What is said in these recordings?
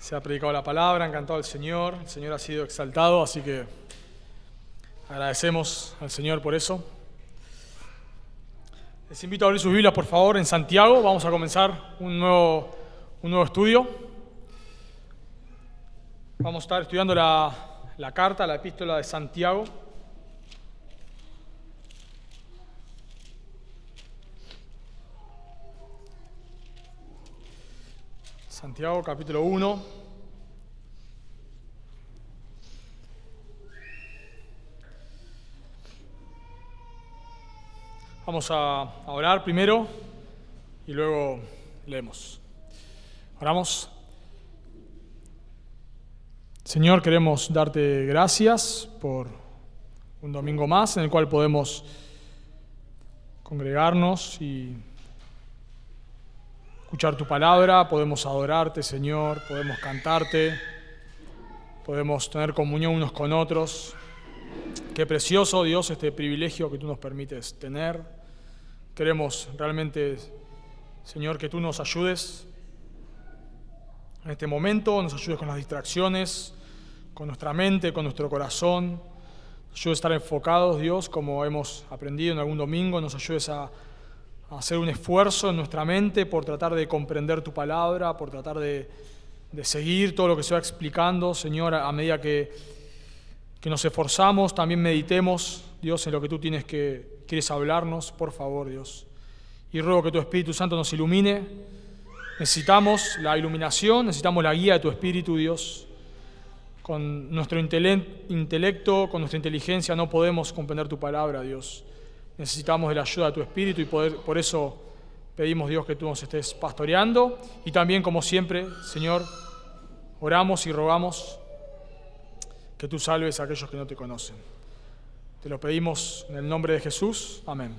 Se ha predicado la palabra, ha encantado el Señor ha sido exaltado, así que agradecemos al Señor por eso. Les invito a abrir sus Biblias, por favor, en Santiago. Vamos a comenzar un nuevo estudio. Vamos a estar estudiando la carta, la epístola de Santiago. Santiago, capítulo 1. Vamos a orar primero y luego leemos. Oramos. Señor, queremos darte gracias por un domingo más en el cual podemos congregarnos y escuchar tu palabra, podemos adorarte, Señor, podemos cantarte, podemos tener comunión unos con otros. Qué precioso, Dios, este privilegio que tú nos permites tener. Queremos realmente, Señor, que tú nos ayudes en este momento, nos ayudes con las distracciones, con nuestra mente, con nuestro corazón. Nos ayudes a estar enfocados, Dios, como hemos aprendido en algún domingo. Nos ayudes a hacer un esfuerzo en nuestra mente por tratar de comprender tu palabra, por tratar de seguir todo lo que se va explicando, Señor, a medida que nos esforzamos, también meditemos, Dios, en lo que tú quieres hablarnos, por favor, Dios. Y ruego que tu Espíritu Santo nos ilumine. Necesitamos la iluminación, necesitamos la guía de tu Espíritu, Dios. Con nuestro intelecto, con nuestra inteligencia no podemos comprender tu palabra, Dios. Necesitamos de la ayuda de tu Espíritu y por eso pedimos, Dios, que tú nos estés pastoreando. Y también, como siempre, Señor, oramos y rogamos que tú salves a aquellos que no te conocen. Te lo pedimos en el nombre de Jesús. Amén.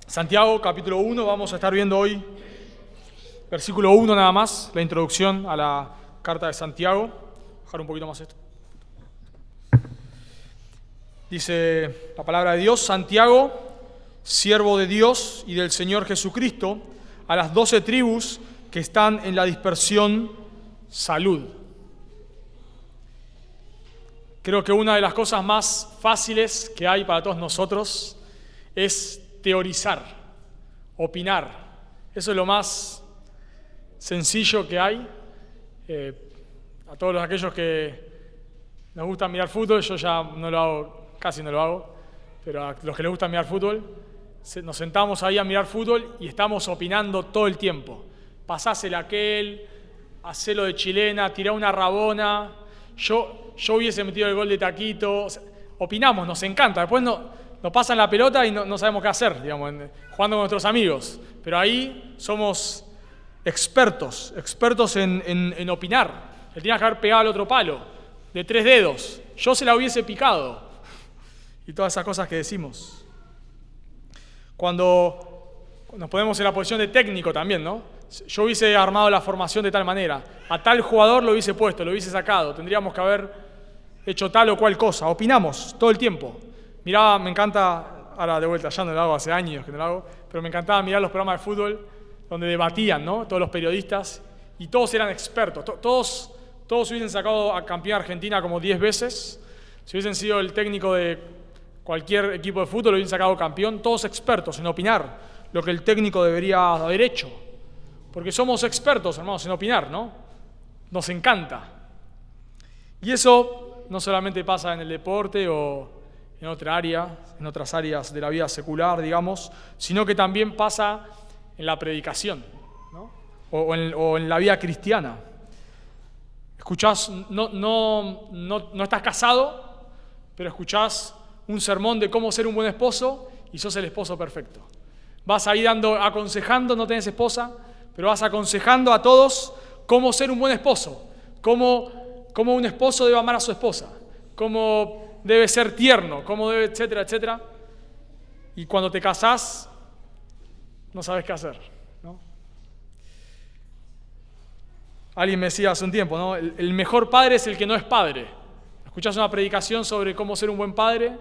Santiago, capítulo 1, vamos a estar viendo hoy versículo 1 nada más, la introducción a la carta de Santiago. Bajar un poquito más esto. Dice la palabra de Dios: Santiago, siervo de Dios y del Señor Jesucristo, a las 12 tribus que están en la dispersión, salud. Creo que una de las cosas más fáciles que hay para todos nosotros es teorizar, opinar. Eso es lo más sencillo que hay. A todos aquellos que nos gusta mirar fútbol, yo ya no lo hago, casi no lo hago, pero a los que les gusta mirar fútbol, nos sentamos ahí a mirar fútbol y estamos opinando todo el tiempo. Pasásela a aquel, hacelo de chilena, tirá una rabona, yo hubiese metido el gol de taquito. O sea, opinamos, nos encanta. Después nos pasan la pelota y no sabemos qué hacer, digamos, jugando con nuestros amigos. Pero ahí somos expertos en opinar. Le tenías que haber pegado al otro palo, de 3 dedos. Yo se la hubiese picado. Y todas esas cosas que decimos. Cuando nos ponemos en la posición de técnico también, ¿no? Yo hubiese armado la formación de tal manera. A tal jugador lo hubiese puesto, lo hubiese sacado. Tendríamos que haber hecho tal o cual cosa. Opinamos todo el tiempo. Miraba, me encanta, ahora de vuelta, ya no lo hago, hace años que no lo hago, pero me encantaba mirar los programas de fútbol donde debatían, ¿no? Todos los periodistas, y todos eran expertos. Todos hubiesen sacado a campeón a Argentina como 10 veces. Si hubiesen sido el técnico de cualquier equipo de fútbol, lo hubiesen sacado campeón. Todos expertos en opinar lo que el técnico debería haber hecho. Porque somos expertos, hermanos, en opinar, ¿no? Nos encanta. Y eso no solamente pasa en el deporte o en otra área, en otras áreas de la vida secular, digamos, sino que también pasa en la predicación, ¿no? o en la vida cristiana. Escuchás, no estás casado, pero escuchás un sermón de cómo ser un buen esposo y sos el esposo perfecto. Vas ahí aconsejando, no tenés esposa, pero vas aconsejando a todos cómo ser un buen esposo, cómo un esposo debe amar a su esposa, cómo debe ser tierno, cómo debe, etcétera, etcétera. Y cuando te casás, no sabes qué hacer, ¿no? Alguien me decía hace un tiempo, ¿no? El mejor padre es el que no es padre. Escuchás una predicación sobre cómo ser un buen padre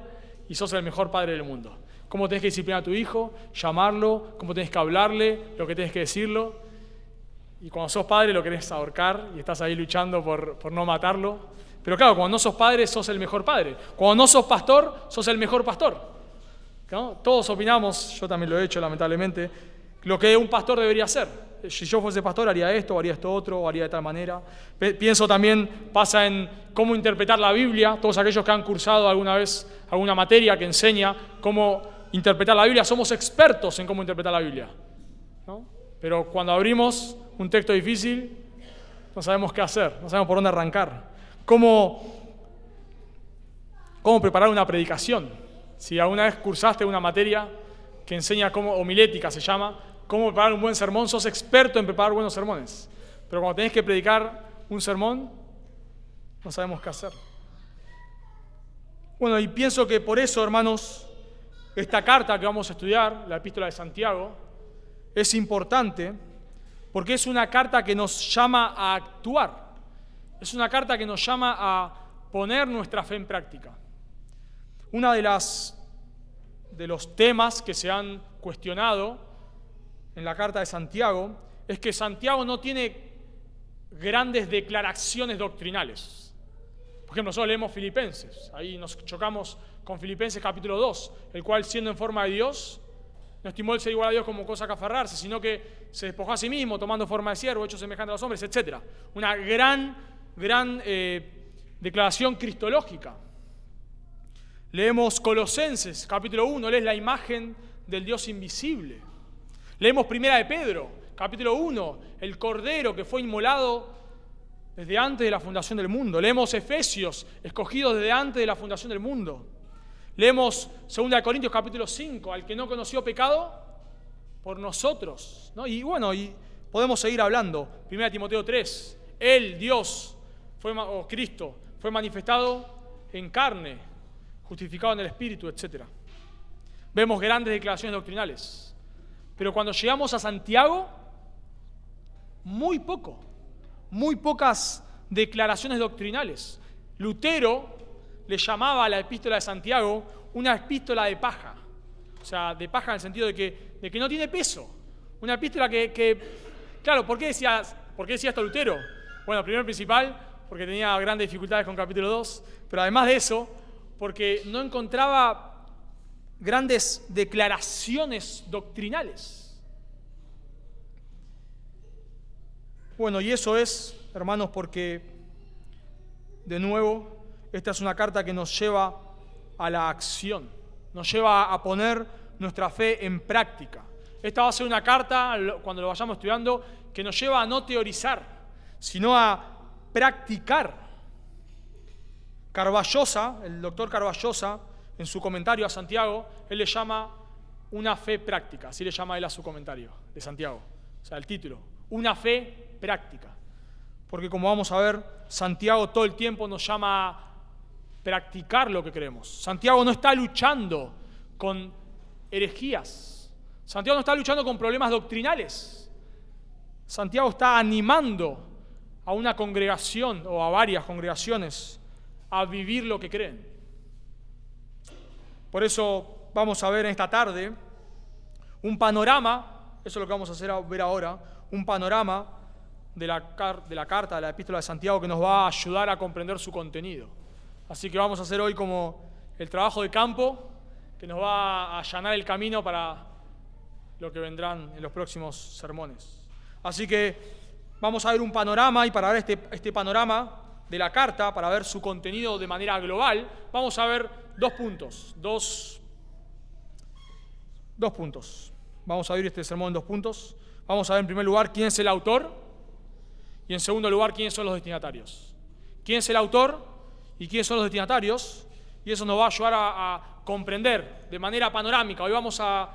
y sos el mejor padre del mundo. Cómo tenés que disciplinar a tu hijo, llamarlo, cómo tenés que hablarle, lo que tenés que decirlo. Y cuando sos padre lo querés ahorcar y estás ahí luchando por no matarlo. Pero claro, cuando no sos padre, sos el mejor padre. Cuando no sos pastor, sos el mejor pastor, ¿no? Todos opinamos, yo también lo he hecho lamentablemente, lo que un pastor debería hacer. Si yo fuese pastor haría esto, o haría esto otro, o haría de tal manera. Pienso también, pasa en cómo interpretar la Biblia. Todos aquellos que han cursado alguna vez alguna materia que enseña cómo interpretar la Biblia, somos expertos en cómo interpretar la Biblia, ¿no? Pero cuando abrimos un texto difícil, no sabemos qué hacer, no sabemos por dónde arrancar. ¿Cómo preparar una predicación? Si alguna vez cursaste una materia que enseña cómo, homilética se llama, cómo preparar un buen sermón, sos experto en preparar buenos sermones. Pero cuando tenés que predicar un sermón, no sabemos qué hacer. Bueno, y pienso que por eso, hermanos, esta carta que vamos a estudiar, la Epístola de Santiago, es importante porque es una carta que nos llama a actuar. Es una carta que nos llama a poner nuestra fe en práctica. Una de los temas que se han cuestionado en la carta de Santiago es que Santiago no tiene grandes declaraciones doctrinales. Por ejemplo, nosotros leemos Filipenses, ahí nos chocamos con Filipenses capítulo 2, el cual siendo en forma de Dios, no estimó el ser igual a Dios como cosa que aferrarse, sino que se despojó a sí mismo, tomando forma de siervo, hecho semejante a los hombres, etc. Una gran declaración cristológica. Leemos Colosenses, capítulo 1, él es la imagen del Dios invisible. Leemos Primera de Pedro, capítulo 1, el Cordero que fue inmolado desde antes de la fundación del mundo. Leemos Efesios, escogidos desde antes de la fundación del mundo. Leemos 2 de Corintios, capítulo 5, al que no conoció pecado, por nosotros, ¿no? Y bueno, y podemos seguir hablando. 1 Timoteo 3, Él, Dios, Cristo, fue manifestado en carne, justificado en el Espíritu, etc. Vemos grandes declaraciones doctrinales. Pero cuando llegamos a Santiago, muy pocas declaraciones doctrinales. Lutero le llamaba a la epístola de Santiago una epístola de paja. O sea, de paja en el sentido de que no tiene peso. Una epístola claro, ¿por qué decía esto Lutero? Bueno, primero principal, porque tenía grandes dificultades con capítulo 2, pero además de eso, porque no encontraba grandes declaraciones doctrinales. Bueno, y eso es, hermanos, porque, de nuevo, esta es una carta que nos lleva a la acción, nos lleva a poner nuestra fe en práctica. Esta va a ser una carta, cuando lo vayamos estudiando, que nos lleva a no teorizar, sino a practicar. Carballosa, el doctor Carballosa, en su comentario a Santiago, él le llama una fe práctica, así le llama él a su comentario de Santiago. O sea, el título, una fe práctica. Porque como vamos a ver, Santiago todo el tiempo nos llama a practicar lo que creemos. Santiago no está luchando con herejías. Santiago no está luchando con problemas doctrinales. Santiago está animando a una congregación o a varias congregaciones a vivir lo que creen. Por eso vamos a ver en esta tarde un panorama, eso es lo que vamos a ver ahora, un panorama de la carta, de la epístola de Santiago que nos va a ayudar a comprender su contenido. Así que vamos a hacer hoy como el trabajo de campo que nos va a allanar el camino para lo que vendrán en los próximos sermones. Así que vamos a ver un panorama, y para ver este panorama de la carta, para ver su contenido de manera global, vamos a ver dos puntos. Vamos a ver este sermón en 2 puntos. Vamos a ver en primer lugar quién es el autor y en segundo lugar quiénes son los destinatarios. ¿Quién es el autor y quiénes son los destinatarios? Y eso nos va a ayudar a comprender de manera panorámica. Hoy vamos a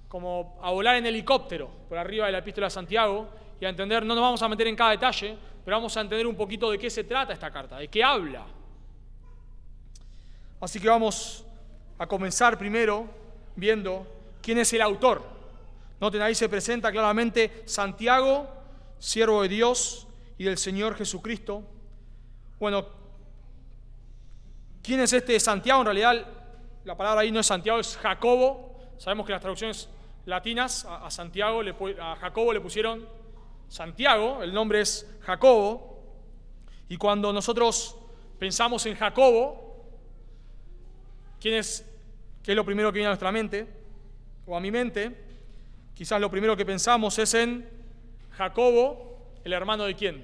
volar en helicóptero por arriba de la epístola de Santiago y a entender, no nos vamos a meter en cada detalle, pero vamos a entender un poquito de qué se trata esta carta, de qué habla. Así que vamos a comenzar primero viendo quién es el autor. Noten, ahí se presenta claramente Santiago, siervo de Dios y del Señor Jesucristo. Bueno, ¿quién es este Santiago? En realidad, la palabra ahí no es Santiago, es Jacobo. Sabemos que las traducciones latinas a Santiago, a Jacobo le pusieron Santiago, el nombre es Jacobo, y cuando nosotros pensamos en Jacobo, ¿qué es lo primero que viene a nuestra mente? O a mi mente, quizás lo primero que pensamos es en Jacobo, el hermano de quién?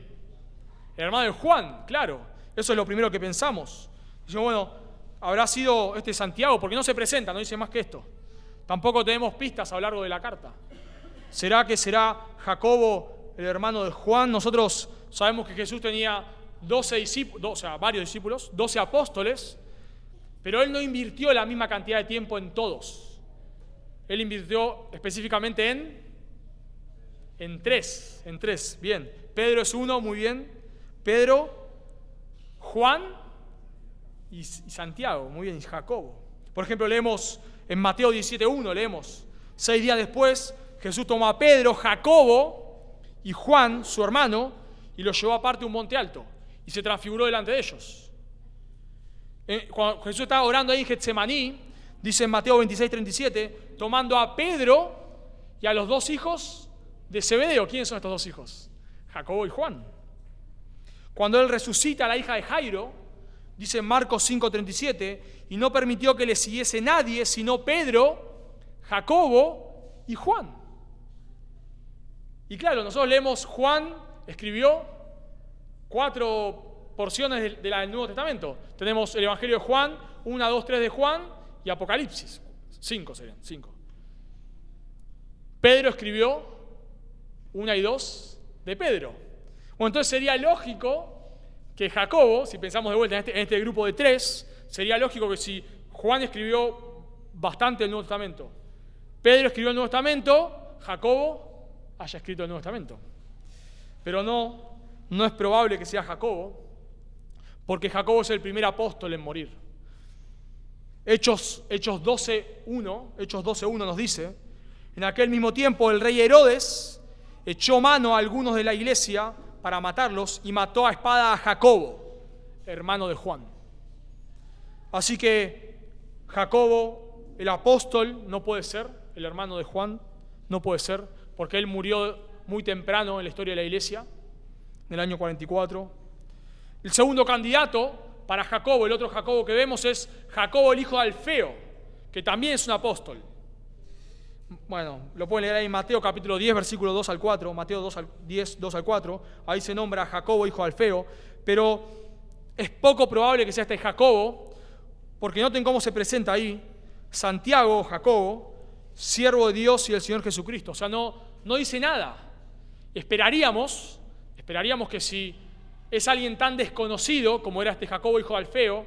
El hermano de Juan, claro. Eso es lo primero que pensamos. Decimos, bueno, habrá sido este Santiago, porque no se presenta, no dice más que esto. Tampoco tenemos pistas a lo largo de la carta. ¿Será que será Jacobo, el hermano de Juan? Nosotros sabemos que Jesús tenía 12 discípulos, o sea, varios discípulos, 12 apóstoles, pero él no invirtió la misma cantidad de tiempo en todos. Él invirtió específicamente en tres, bien. Pedro es uno, muy bien. Pedro, Juan y Santiago, muy bien, y Jacobo. Por ejemplo, leemos en Mateo 17:1, leemos, 6 días después, Jesús tomó a Pedro, Jacobo y Juan, su hermano, y los llevó aparte a un monte alto, y se transfiguró delante de ellos. Cuando Jesús estaba orando ahí en Getsemaní, dice en Mateo 26:37, tomando a Pedro y a los 2 hijos de Zebedeo. ¿Quiénes son estos 2 hijos? Jacobo y Juan. Cuando él resucita a la hija de Jairo, dice en Marcos 5:37, y no permitió que le siguiese nadie, sino Pedro, Jacobo y Juan. Y claro, nosotros leemos, Juan escribió 4 porciones del Nuevo Testamento. Tenemos el Evangelio de Juan, 1, 2, 3 de Juan y Apocalipsis. 5 serían, 5. Pedro escribió 1 y 2 de Pedro. Bueno, entonces sería lógico que Jacobo, si pensamos de vuelta en este grupo de 3, sería lógico que si Juan escribió bastante el Nuevo Testamento, Pedro escribió el Nuevo Testamento, Jacobo haya escrito el Nuevo Testamento. Pero no es probable que sea Jacobo, porque Jacobo es el primer apóstol en morir. Hechos 12:1 nos dice, en aquel mismo tiempo el rey Herodes echó mano a algunos de la iglesia para matarlos y mató a espada a Jacobo, hermano de Juan. Así que Jacobo, el apóstol, no puede ser, el hermano de Juan, no puede ser, porque él murió muy temprano en la historia de la iglesia, en el año 44. El segundo candidato para Jacobo, el otro Jacobo que vemos, es Jacobo el hijo de Alfeo, que también es un apóstol. Bueno, lo pueden leer ahí en Mateo capítulo 10, versículo 2 al 4, Mateo 10, 2 al 4, ahí se nombra a Jacobo hijo de Alfeo, pero es poco probable que sea este Jacobo, porque noten cómo se presenta ahí, Santiago, Jacobo, siervo de Dios y del Señor Jesucristo. O sea, no dice nada. Esperaríamos que si es alguien tan desconocido como era este Jacobo hijo de Alfeo,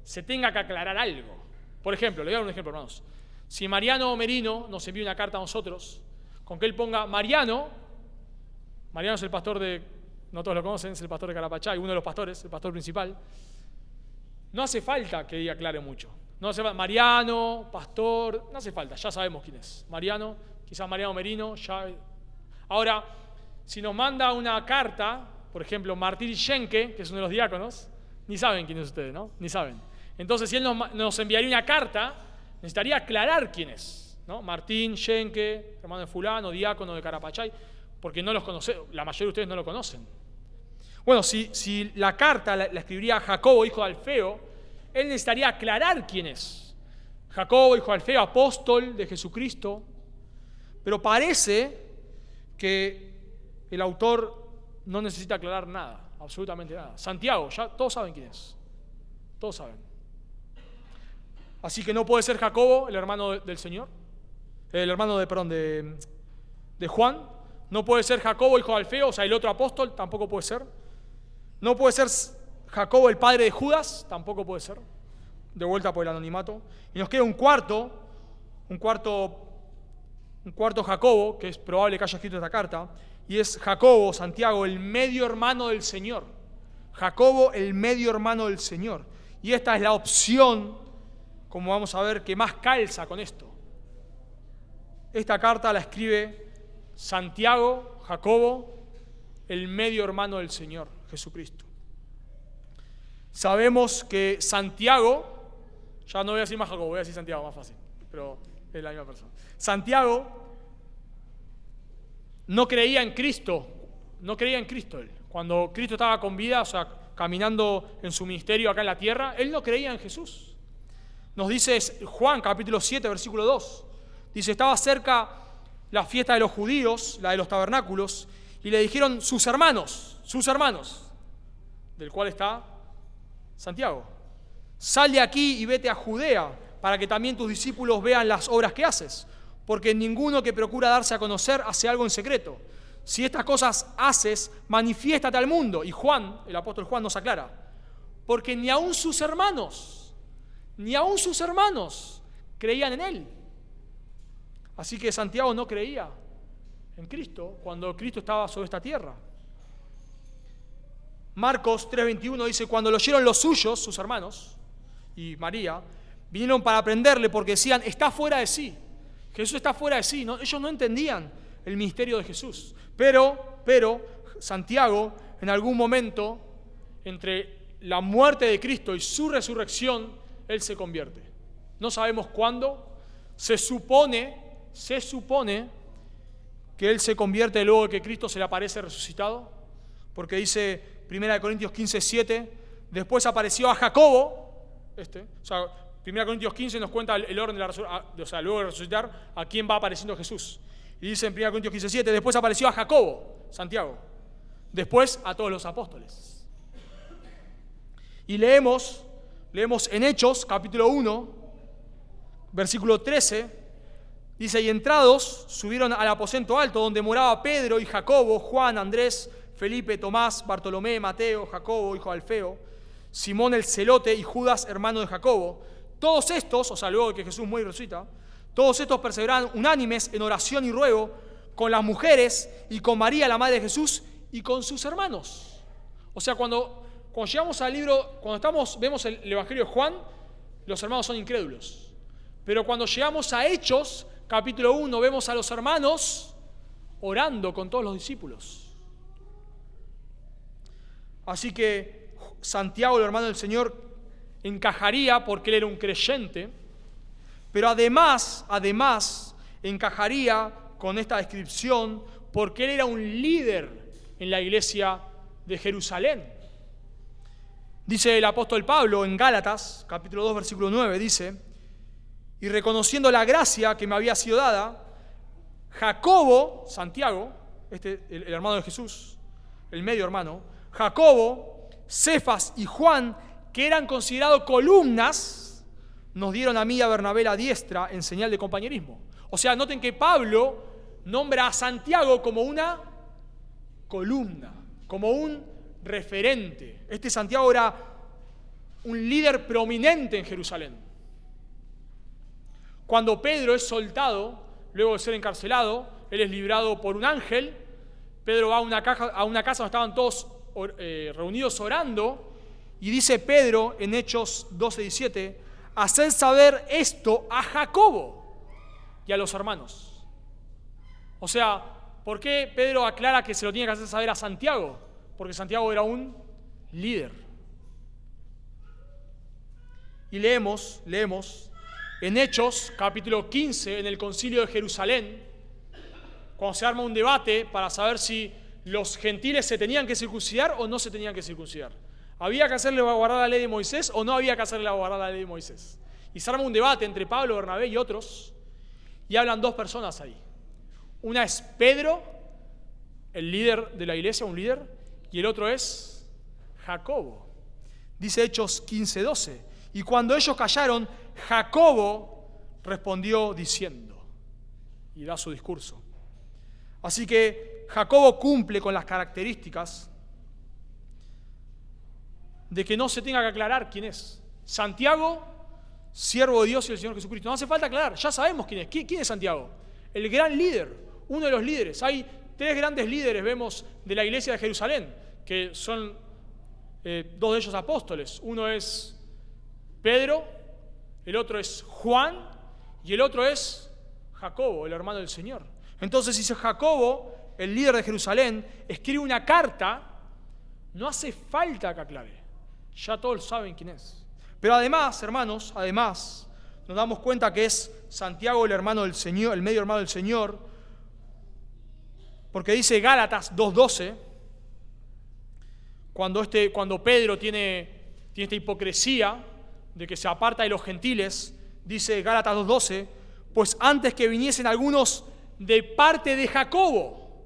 se tenga que aclarar algo. Por ejemplo, le voy a dar un ejemplo, hermanos. Si Mariano Merino nos envía una carta a nosotros, con que él ponga Mariano es el pastor de, no todos lo conocen, es el pastor de Carapachay, uno de los pastores, el pastor principal, no hace falta que diga aclare mucho. No hace falta, Mariano, pastor, no hace falta, ya sabemos quién es. Mariano, quizás Mariano Merino, ya. Ahora, si nos manda una carta, por ejemplo, Martín Schenke, que es uno de los diáconos, ni saben quién es ustedes, ¿no? Ni saben. Entonces, si él nos enviaría una carta, necesitaría aclarar quién es, ¿no? Martín Schenke, hermano de fulano, diácono de Carapachay, porque no los conoce, la mayoría de ustedes no lo conocen. Bueno, si la carta la escribiría Jacobo, hijo de Alfeo, él necesitaría aclarar quién es. Jacobo, hijo de Alfeo, apóstol de Jesucristo, pero parece que el autor no necesita aclarar nada, absolutamente nada. Santiago, ya todos saben quién es, todos saben. Así que no puede ser Jacobo, el hermano del Señor, el hermano de Juan. No puede ser Jacobo, hijo de Alfeo, o sea, el otro apóstol, tampoco puede ser. No puede ser Jacobo, el padre de Judas, tampoco puede ser. De vuelta por el anonimato. Y nos queda un cuarto Jacobo, que es probable que haya escrito esta carta, y es Jacobo, Santiago, el medio hermano del Señor. Jacobo, el medio hermano del Señor. Y esta es la opción, como vamos a ver, que más calza con esto. Esta carta la escribe Santiago, Jacobo, el medio hermano del Señor, Jesucristo. Sabemos que Santiago, ya no voy a decir más Jacobo, voy a decir Santiago, más fácil, pero es la misma persona. Santiago no creía en Cristo no creía en Cristo él. Cuando Cristo estaba con vida, o sea, caminando en su ministerio acá en la tierra, él no creía en Jesús. Nos dice Juan, capítulo 7, versículo 2. Dice, estaba cerca la fiesta de los judíos, la de los tabernáculos, y le dijeron sus hermanos, del cual está Santiago, sal de aquí y vete a Judea, para que también tus discípulos vean las obras que haces, porque ninguno que procura darse a conocer hace algo en secreto. Si estas cosas haces, manifiéstate al mundo. Y Juan, el apóstol Juan, nos aclara, porque ni aun sus hermanos creían en él. Así que Santiago no creía en Cristo cuando Cristo estaba sobre esta tierra. Marcos 3:21 dice, cuando lo oyeron los suyos, sus hermanos y María, vinieron para prenderle porque decían, está fuera de sí. Jesús está fuera de sí. Ellos no entendían el misterio de Jesús. Pero Santiago, en algún momento, entre la muerte de Cristo y su resurrección, él se convierte. No sabemos cuándo. Se supone que él se convierte luego de que Cristo se le aparece resucitado, porque dice 1 Corintios 15:7, después apareció a Jacobo, o sea, 1 Corintios 15 nos cuenta el orden de la resurrección, o sea, luego de resucitar, a quién va apareciendo Jesús. Y dice en 1 Corintios 15:7, después apareció a Jacobo, Santiago, después a todos los apóstoles. Y leemos en Hechos, capítulo 1, versículo 13, dice, y entrados subieron al aposento alto donde moraba Pedro y Jacobo, Juan, Andrés, Felipe, Tomás, Bartolomé, Mateo, Jacobo, hijo de Alfeo, Simón el celote y Judas, hermano de Jacobo. Todos estos, o sea, luego de que Jesús muere y resucita, todos estos perseveraban unánimes en oración y ruego con las mujeres y con María, la madre de Jesús, y con sus hermanos. O sea, cuando llegamos al libro, vemos el Evangelio de Juan, los hermanos son incrédulos. Pero cuando llegamos a Hechos, capítulo 1, vemos a los hermanos orando con todos los discípulos. Así que Santiago, el hermano del Señor, encajaría porque él era un creyente, pero además encajaría con esta descripción porque él era un líder en la iglesia de Jerusalén. Dice el apóstol Pablo en Gálatas, capítulo 2, versículo 9, dice, y reconociendo la gracia que me había sido dada, Jacobo, Santiago, el hermano de Jesús, el medio hermano, Jacobo, Cefas y Juan, que eran considerados columnas, nos dieron a mí y a Bernabé la diestra en señal de compañerismo. O sea, noten que Pablo nombra a Santiago como una columna, como un referente. Este Santiago era un líder prominente en Jerusalén. Cuando Pedro es soltado, luego de ser encarcelado, él es librado por un ángel. Pedro va a una casa donde estaban todos reunidos orando, y dice Pedro en Hechos 12:17, haced saber esto a Jacobo y a los hermanos. O sea, ¿por qué Pedro aclara que se lo tiene que hacer saber a Santiago? Porque Santiago era un líder. Y leemos en Hechos, capítulo 15, en el concilio de Jerusalén, cuando se arma un debate para saber si los gentiles se tenían que circuncidar o no se tenían que circuncidar. ¿Había que hacerle guardar la ley de Moisés o no había que hacerle guardar la ley de Moisés? Y se arma un debate entre Pablo, Bernabé y otros, y hablan dos personas ahí. Una es Pedro, el líder de la iglesia, un líder, y el otro es Jacobo. Dice Hechos 15:12. Y cuando ellos callaron, Jacobo respondió diciendo, y da su discurso. Así que Jacobo cumple con las características de que no se tenga que aclarar quién es. Santiago, siervo de Dios y del Señor Jesucristo. No hace falta aclarar, ya sabemos quién es. ¿Quién es Santiago? El gran líder, uno de los líderes. Hay tres grandes líderes, vemos, de la iglesia de Jerusalén, que son dos de ellos apóstoles. Uno es Pedro, el otro es Juan y el otro es Jacobo, el hermano del Señor. Entonces, si Jacobo, el líder de Jerusalén, escribe una carta, no hace falta que aclare. Ya todos saben quién es. Pero además, hermanos, nos damos cuenta que es Santiago, el hermano del Señor, el medio hermano del Señor, porque dice Gálatas 2:12, Cuando Pedro tiene esta hipocresía de que se aparta de los gentiles, dice Gálatas 2:12, pues antes que viniesen algunos de parte de Jacobo,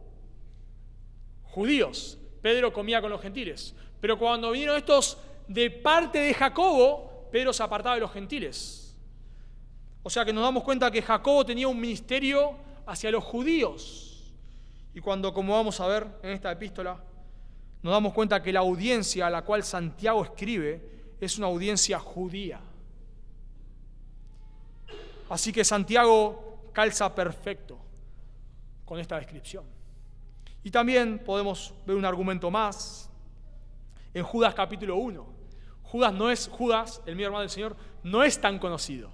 judíos, Pedro comía con los gentiles, pero cuando vinieron estos de parte de Jacobo, Pedro se apartaba de los gentiles. O sea que nos damos cuenta que Jacobo tenía un ministerio hacia los judíos. Y cuando, como vamos a ver en esta epístola, nos damos cuenta que la audiencia a la cual Santiago escribe es una audiencia judía. Así que Santiago calza perfecto con esta descripción. Y también podemos ver un argumento más en Judas capítulo 1. Judas, el mío hermano del Señor, no es tan conocido.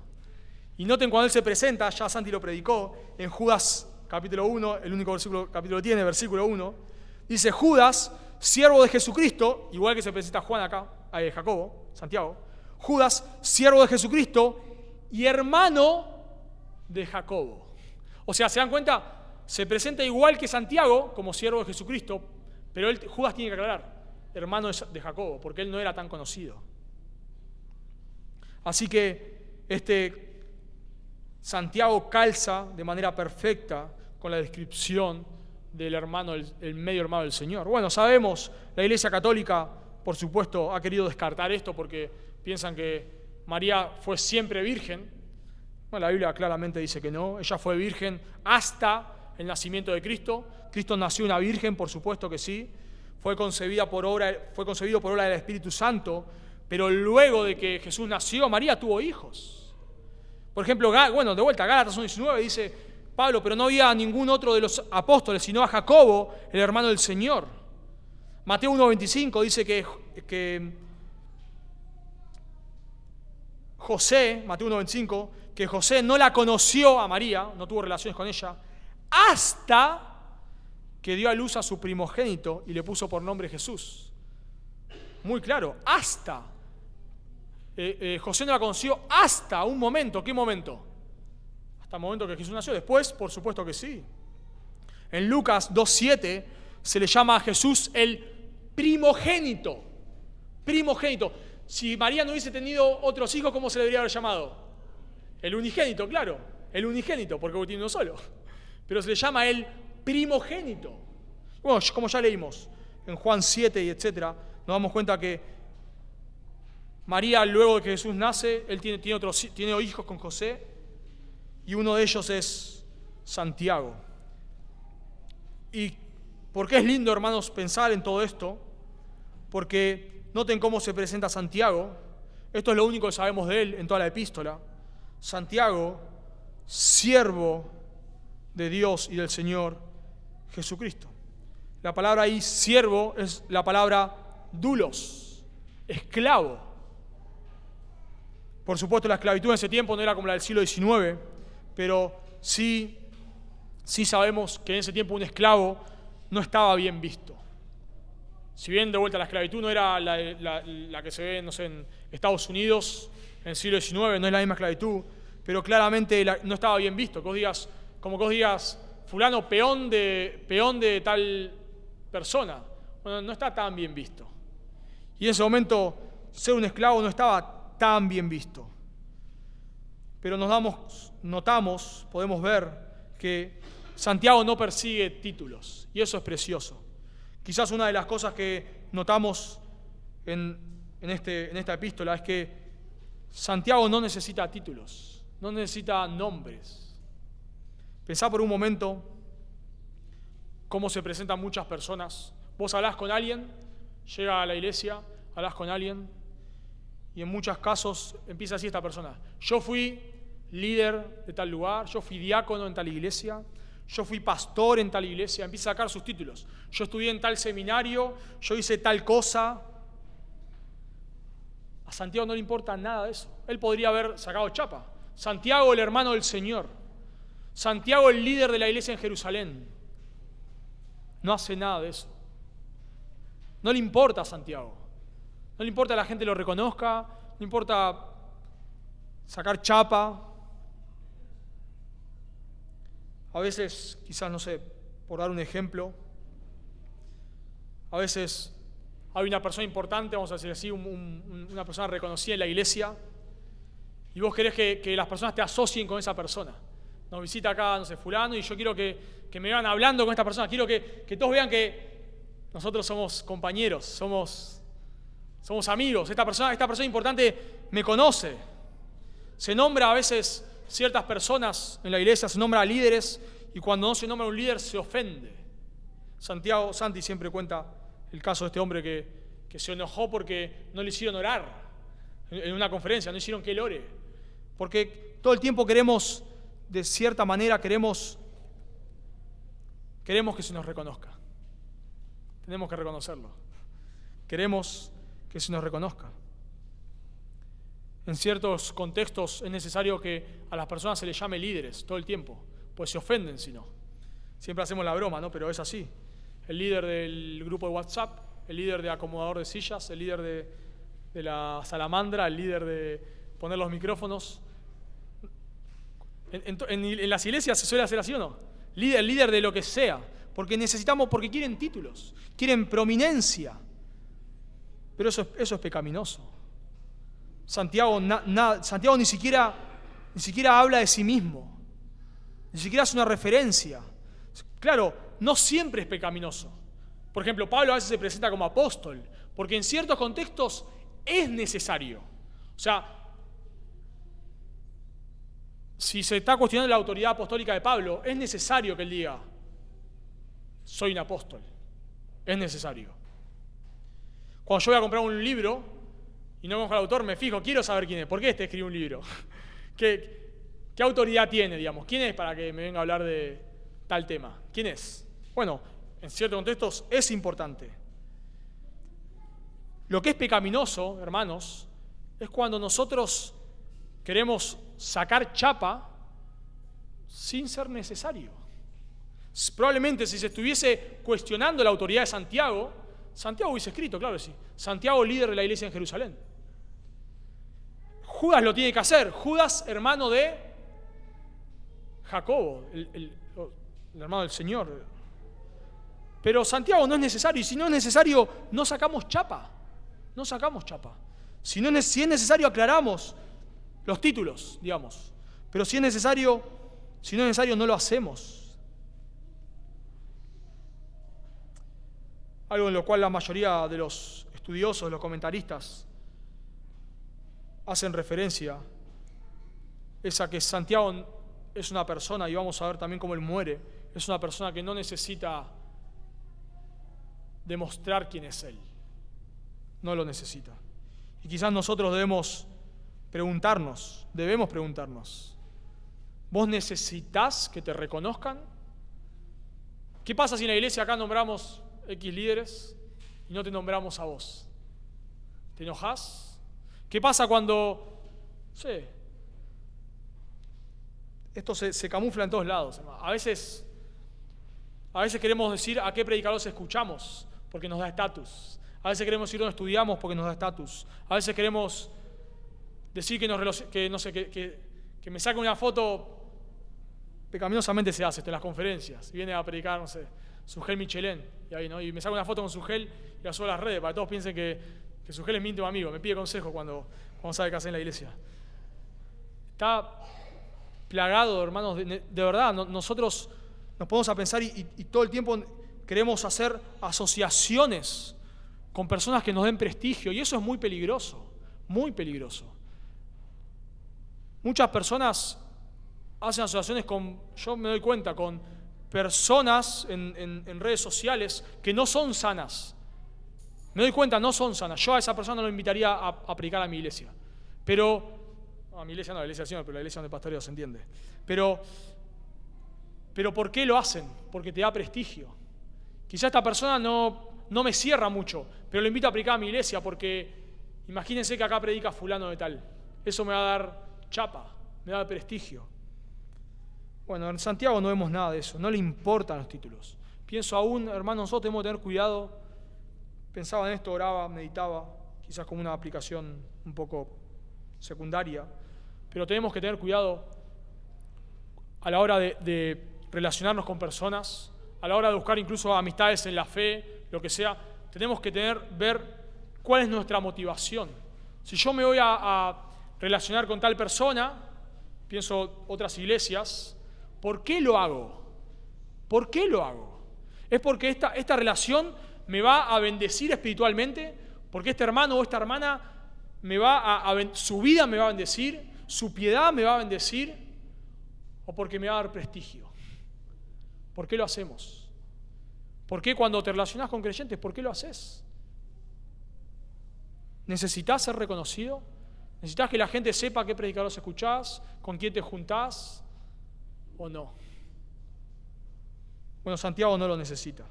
Y noten cuando él se presenta, ya Santi lo predicó, en Judas capítulo 1, el único capítulo tiene, versículo 1, dice Judas, siervo de Jesucristo, igual que se presenta Juan acá, Jacobo, Santiago, Judas, siervo de Jesucristo y hermano de Jacobo. O sea, ¿se dan cuenta? Se presenta igual que Santiago como siervo de Jesucristo, pero Judas tiene que aclarar, hermano de Jacobo, porque él no era tan conocido. Así que Santiago calza de manera perfecta con la descripción del hermano, el medio hermano del Señor. Bueno, sabemos, la Iglesia Católica, por supuesto, ha querido descartar esto porque piensan que María fue siempre virgen. Bueno, la Biblia claramente dice que no, ella fue virgen hasta el nacimiento de Cristo. Cristo nació una virgen, por supuesto que sí. Fue concebido por obra del Espíritu Santo, pero luego de que Jesús nació, María tuvo hijos. Por ejemplo, de vuelta, Gálatas 1:19 dice Pablo, pero no había ningún otro de los apóstoles, sino a Jacobo, el hermano del Señor. Mateo 1:25 dice que José, Mateo 1:25, que José no la conoció a María, no tuvo relaciones con ella, hasta que dio a luz a su primogénito y le puso por nombre Jesús. Muy claro, hasta. José no la conoció hasta un momento. ¿Qué momento? Hasta el momento que Jesús nació. Después, por supuesto que sí. En Lucas 2:7 se le llama a Jesús el primogénito. Primogénito. Si María no hubiese tenido otros hijos, ¿cómo se le debería haber llamado? El unigénito, claro. El unigénito, porque tiene uno solo. Pero se le llama el primogénito. Bueno, como ya leímos en Juan 7 y etcétera, nos damos cuenta que María, luego de que Jesús nace, él tiene hijos con José, y uno de ellos es Santiago. ¿Y por qué es lindo, hermanos, pensar en todo esto? Porque noten cómo se presenta Santiago. Esto es lo único que sabemos de él en toda la epístola. Santiago, siervo de Dios y del Señor Jesucristo. La palabra ahí, siervo, es la palabra doulos, esclavo. Por supuesto, la esclavitud en ese tiempo no era como la del siglo XIX, pero sí sabemos que en ese tiempo un esclavo no estaba bien visto. Si bien de vuelta la esclavitud no era la que se ve, no sé, en Estados Unidos en el siglo XIX, no es la misma esclavitud, pero claramente no estaba bien visto. Que vos digas, fulano peón de tal persona. Bueno, no está tan bien visto. Y en ese momento ser un esclavo no estaba tan bien visto. Pero podemos ver que Santiago no persigue títulos, y eso es precioso. Quizás una de las cosas que notamos en esta epístola es que Santiago no necesita títulos, no necesita nombres. Pensá por un momento cómo se presentan muchas personas. Vos hablás con alguien, llega a la iglesia, hablás con alguien, y en muchos casos empieza así esta persona. Yo fui líder de tal lugar, yo fui diácono en tal iglesia, yo fui pastor en tal iglesia, empieza a sacar sus títulos. Yo estudié en tal seminario, yo hice tal cosa. A Santiago no le importa nada de eso. Él podría haber sacado chapa. Santiago, el hermano del Señor. Santiago, el líder de la iglesia en Jerusalén. No hace nada de eso. No le importa a Santiago. No le importa que la gente lo reconozca, no le importa sacar chapa. A veces, quizás, no sé, por dar un ejemplo, a veces hay una persona importante, vamos a decir así, una persona reconocida en la iglesia, y vos querés que las personas te asocien con esa persona. Nos visita acá, no sé, fulano, y yo quiero que me vean hablando con esta persona. Quiero que todos vean que nosotros somos compañeros, somos amigos. Esta persona importante me conoce. Se nombra a veces ciertas personas en la iglesia, se nombra a líderes, y cuando no se nombra a un líder se ofende. Santi siempre cuenta el caso de este hombre que se enojó porque no le hicieron orar en una conferencia, no hicieron que él ore. Porque todo el tiempo queremos, de cierta manera, queremos que se nos reconozca. Tenemos que reconocerlo. Queremos que se nos reconozca. En ciertos contextos es necesario que a las personas se les llame líderes todo el tiempo, pues se ofenden si no. Siempre hacemos la broma, ¿no? Pero es así. El líder del grupo de WhatsApp, el líder de acomodador de sillas, el líder de la salamandra, el líder de poner los micrófonos. En las iglesias se suele hacer así, ¿o no? El líder de lo que sea, porque quieren títulos, quieren prominencia. Pero eso es pecaminoso. Santiago ni siquiera habla de sí mismo, ni siquiera hace una referencia. Claro, no siempre es pecaminoso. Por ejemplo, Pablo a veces se presenta como apóstol, porque en ciertos contextos es necesario. O sea, si se está cuestionando la autoridad apostólica de Pablo, es necesario que él diga, soy un apóstol. Es necesario. Cuando yo voy a comprar un libro y no conozco al autor, me fijo, quiero saber quién es. ¿Por qué escribe un libro? ¿Qué autoridad tiene, digamos? ¿Quién es para que me venga a hablar de tal tema? ¿Quién es? Bueno, en ciertos contextos es importante. Lo que es pecaminoso, hermanos, es cuando nosotros queremos sacar chapa sin ser necesario. Probablemente si se estuviese cuestionando la autoridad de Santiago hubiese escrito, claro que sí. Santiago, líder de la iglesia en Jerusalén. Judas lo tiene que hacer. Judas, hermano de Jacobo, el hermano del Señor. Pero Santiago no es necesario, y si no es necesario, no sacamos chapa. No sacamos chapa. Si es necesario, aclaramos los títulos, digamos. Pero si no es necesario, no lo hacemos. Algo en lo cual la mayoría de los estudiosos, los comentaristas, hacen referencia, es a que Santiago es una persona, y vamos a ver también cómo él muere, es una persona que no necesita demostrar quién es él. No lo necesita. Y quizás nosotros debemos preguntarnos, ¿vos necesitas que te reconozcan? ¿Qué pasa si en la iglesia acá nombramos X líderes y no te nombramos a vos? ¿Te enojás? ¿Qué pasa cuando, no sé, esto se camufla en todos lados, hermano? A veces queremos decir a qué predicadores escuchamos porque nos da estatus. A veces queremos decir dónde estudiamos porque nos da estatus. A veces queremos decir que me saque una foto. Pecaminosamente se hace esto en las conferencias. Viene a predicar, no sé, Sugel Michelén, y ahí, ¿no? Y me saco una foto con Sugel y la subo a las redes para que todos piensen que Sugel es mi íntimo amigo, me pide consejo cuando sabe qué hacer en la iglesia. Está plagado, hermanos, de verdad. Nosotros nos ponemos a pensar y todo el tiempo queremos hacer asociaciones con personas que nos den prestigio, y eso es muy peligroso, muy peligroso. Muchas personas hacen asociaciones yo me doy cuenta, con personas en redes sociales que no son sanas. Me doy cuenta, no son sanas. Yo a esa persona no lo invitaría a predicar a mi iglesia. A mi iglesia no, a la iglesia del Señor, pero la iglesia donde pastoreo se entiende. Pero ¿por qué lo hacen? Porque te da prestigio. Quizá esta persona no me cierra mucho, pero lo invito a predicar a mi iglesia porque imagínense que acá predica fulano de tal. Eso me va a dar chapa, me va a dar prestigio. Bueno, en Santiago no vemos nada de eso, no le importan los títulos. Pienso aún, hermanos, nosotros tenemos que tener cuidado. Pensaba en esto, oraba, meditaba, quizás como una aplicación un poco secundaria, pero tenemos que tener cuidado a la hora de relacionarnos con personas, a la hora de buscar incluso amistades en la fe, lo que sea. tenemos que ver cuál es nuestra motivación. Si yo me voy a relacionar con tal persona, pienso otras iglesias, ¿por qué lo hago? ¿Por qué lo hago? ¿Es porque esta relación me va a bendecir espiritualmente? ¿Porque este hermano o esta hermana su vida me va a bendecir? ¿Su piedad me va a bendecir? ¿O porque me va a dar prestigio? ¿Por qué lo hacemos? ¿Por qué cuando te relacionas con creyentes, por qué lo haces? ¿Necesitas ser reconocido? ¿Necesitas que la gente sepa qué predicadores escuchás, con quién te juntás o no? Bueno, Santiago no lo necesita.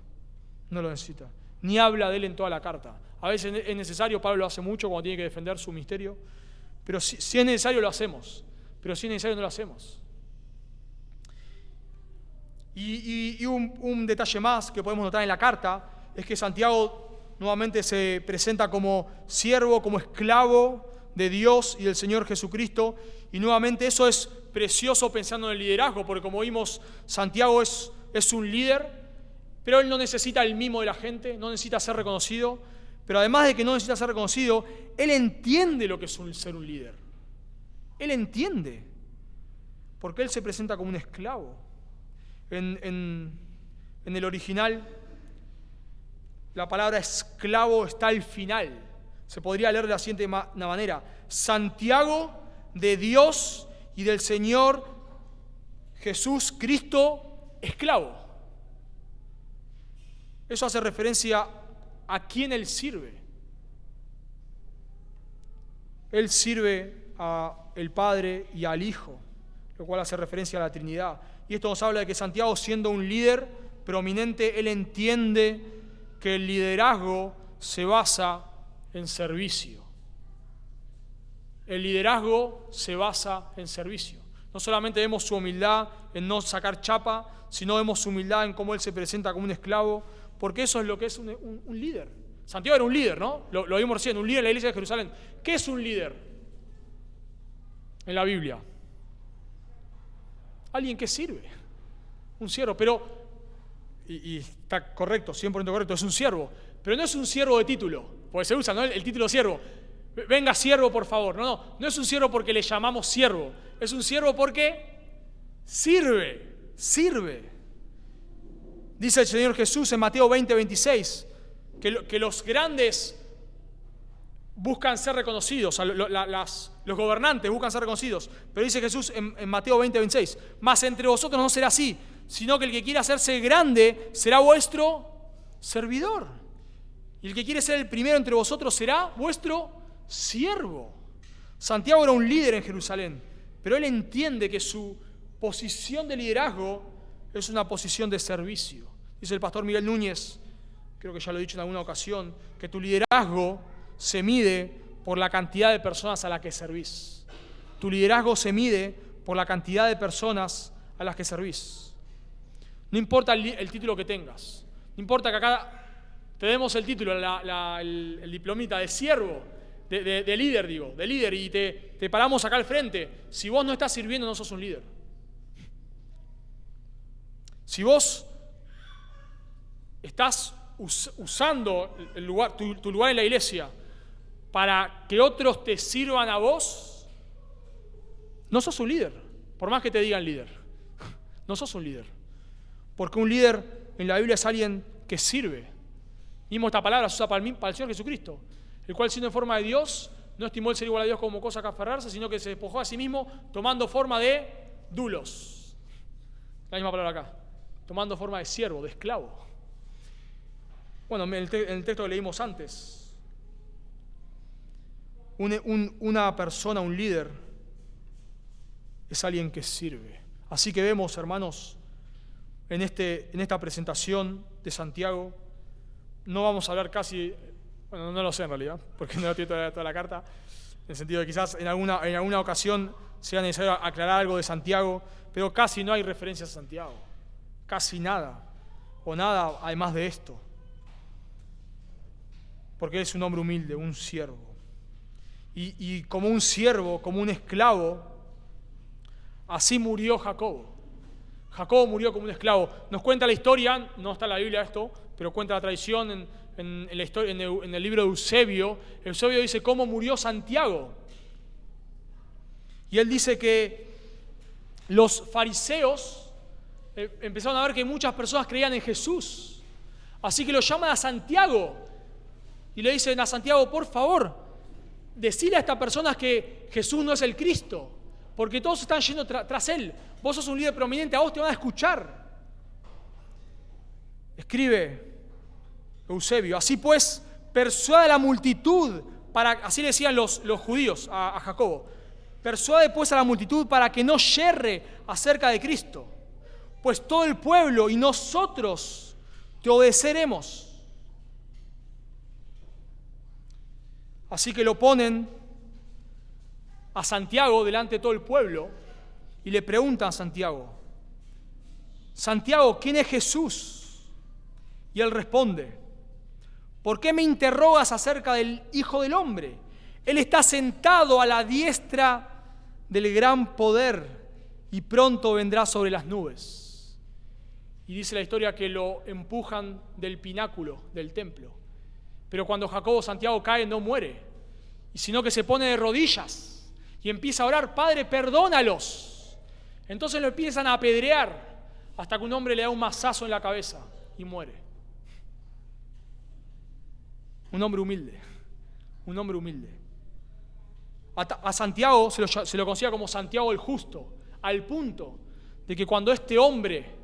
No lo necesita. Ni habla de él en toda la carta. A veces es necesario, Pablo lo hace mucho cuando tiene que defender su misterio, pero si es necesario lo hacemos, pero si es necesario no lo hacemos. Y un detalle más que podemos notar en la carta es que Santiago nuevamente se presenta como siervo, como esclavo de Dios y del Señor Jesucristo, y nuevamente eso es precioso pensando en el liderazgo, porque como vimos, Santiago es un líder, pero él no necesita el mimo de la gente, no necesita ser reconocido, pero además de que no necesita ser reconocido, él entiende lo que es ser un líder. Él entiende, porque él se presenta como un esclavo. En el original, la palabra esclavo está al final. Se podría leer de la siguiente manera: Santiago de Dios y del Señor Jesús Cristo, esclavo. Eso hace referencia a quién él sirve. Él sirve al Padre y al Hijo, lo cual hace referencia a la Trinidad. Y esto nos habla de que Santiago, siendo un líder prominente, él entiende que el liderazgo se basa en servicio. El liderazgo se basa en servicio. No solamente vemos su humildad en no sacar chapa, sino vemos su humildad en cómo él se presenta como un esclavo, porque eso es lo que es un líder. Santiago era un líder, ¿no? Lo vimos recién, un líder en la iglesia de Jerusalén. ¿Qué es un líder en la Biblia? Alguien que sirve, un siervo, pero, y está correcto, 100% correcto, es un siervo, pero no es un siervo de título, porque se usa, ¿no?, el título siervo. Venga, siervo, por favor. No es un siervo porque le llamamos siervo, es un siervo porque sirve. Dice el Señor Jesús en Mateo 20:26 que los grandes buscan ser reconocidos, o sea, los gobernantes buscan ser reconocidos, pero dice Jesús en Mateo 20:26, mas entre vosotros no será así, sino que el que quiera hacerse grande será vuestro servidor, y el que quiere ser el primero entre vosotros será vuestro siervo. Santiago era un líder en Jerusalén, pero él entiende que su posición de liderazgo es una posición de servicio. Dice el pastor Miguel Núñez, creo que ya lo he dicho en alguna ocasión, que tu liderazgo se mide por la cantidad de personas a las que servís. Tu liderazgo se mide por la cantidad de personas a las que servís. No importa el título que tengas, no importa que acá te demos el título, el diplomita de siervo, de líder, de líder, y te paramos acá al frente. Si vos no estás sirviendo, no sos un líder. Si vos estás usando tu lugar en la iglesia para que otros te sirvan a vos, no sos un líder, por más que te digan líder. No sos un líder. Porque un líder en la Biblia es alguien que sirve. Mismo esta palabra se usa para el Señor Jesucristo, el cual, siendo en forma de Dios, no estimó el ser igual a Dios como cosa que aferrarse, sino que se despojó a sí mismo tomando forma de dulos. La misma palabra acá. Tomando forma de siervo, de esclavo. Bueno, en el texto que leímos antes, una persona, un líder, es alguien que sirve. Así que vemos, hermanos, en esta presentación de Santiago, no vamos a hablar casi, bueno, no lo sé en realidad, porque no tiene toda la carta, en el sentido de quizás en alguna ocasión sea necesario aclarar algo de Santiago, pero casi no hay referencias a Santiago, casi nada, o nada además de esto, porque él es un hombre humilde, un siervo, y como un siervo, como un esclavo, así murió Jacobo. Jacobo murió como un esclavo. Nos cuenta la historia, no está en la Biblia esto, pero cuenta la tradición en la historia, en el libro de Eusebio. Eusebio dice cómo murió Santiago. Y él dice que los fariseos empezaron a ver que muchas personas creían en Jesús. Así que lo llaman a Santiago y le dicen a Santiago, por favor, decile a estas personas que Jesús no es el Cristo, porque todos están yendo tras él. Vos sos un líder prominente, a vos te van a escuchar. Escribe Eusebio, así pues, persuade a la multitud, así le decían los judíos a Jacobo, persuade pues a la multitud para que no yerre acerca de Cristo, pues todo el pueblo y nosotros te obedeceremos. Así que lo ponen a Santiago delante de todo el pueblo y le preguntan a Santiago, Santiago, ¿quién es Jesús? Y él responde, ¿por qué me interrogas acerca del Hijo del Hombre? Él está sentado a la diestra del gran poder y pronto vendrá sobre las nubes. Y dice la historia que lo empujan del pináculo del templo. Pero cuando Jacobo Santiago cae no muere, sino que se pone de rodillas y empieza a orar, Padre, perdónalos. Entonces lo empiezan a apedrear hasta que un hombre le da un mazazo en la cabeza y muere. Un hombre humilde, un hombre humilde. A Santiago se lo conocía como Santiago el Justo, al punto de que cuando este hombre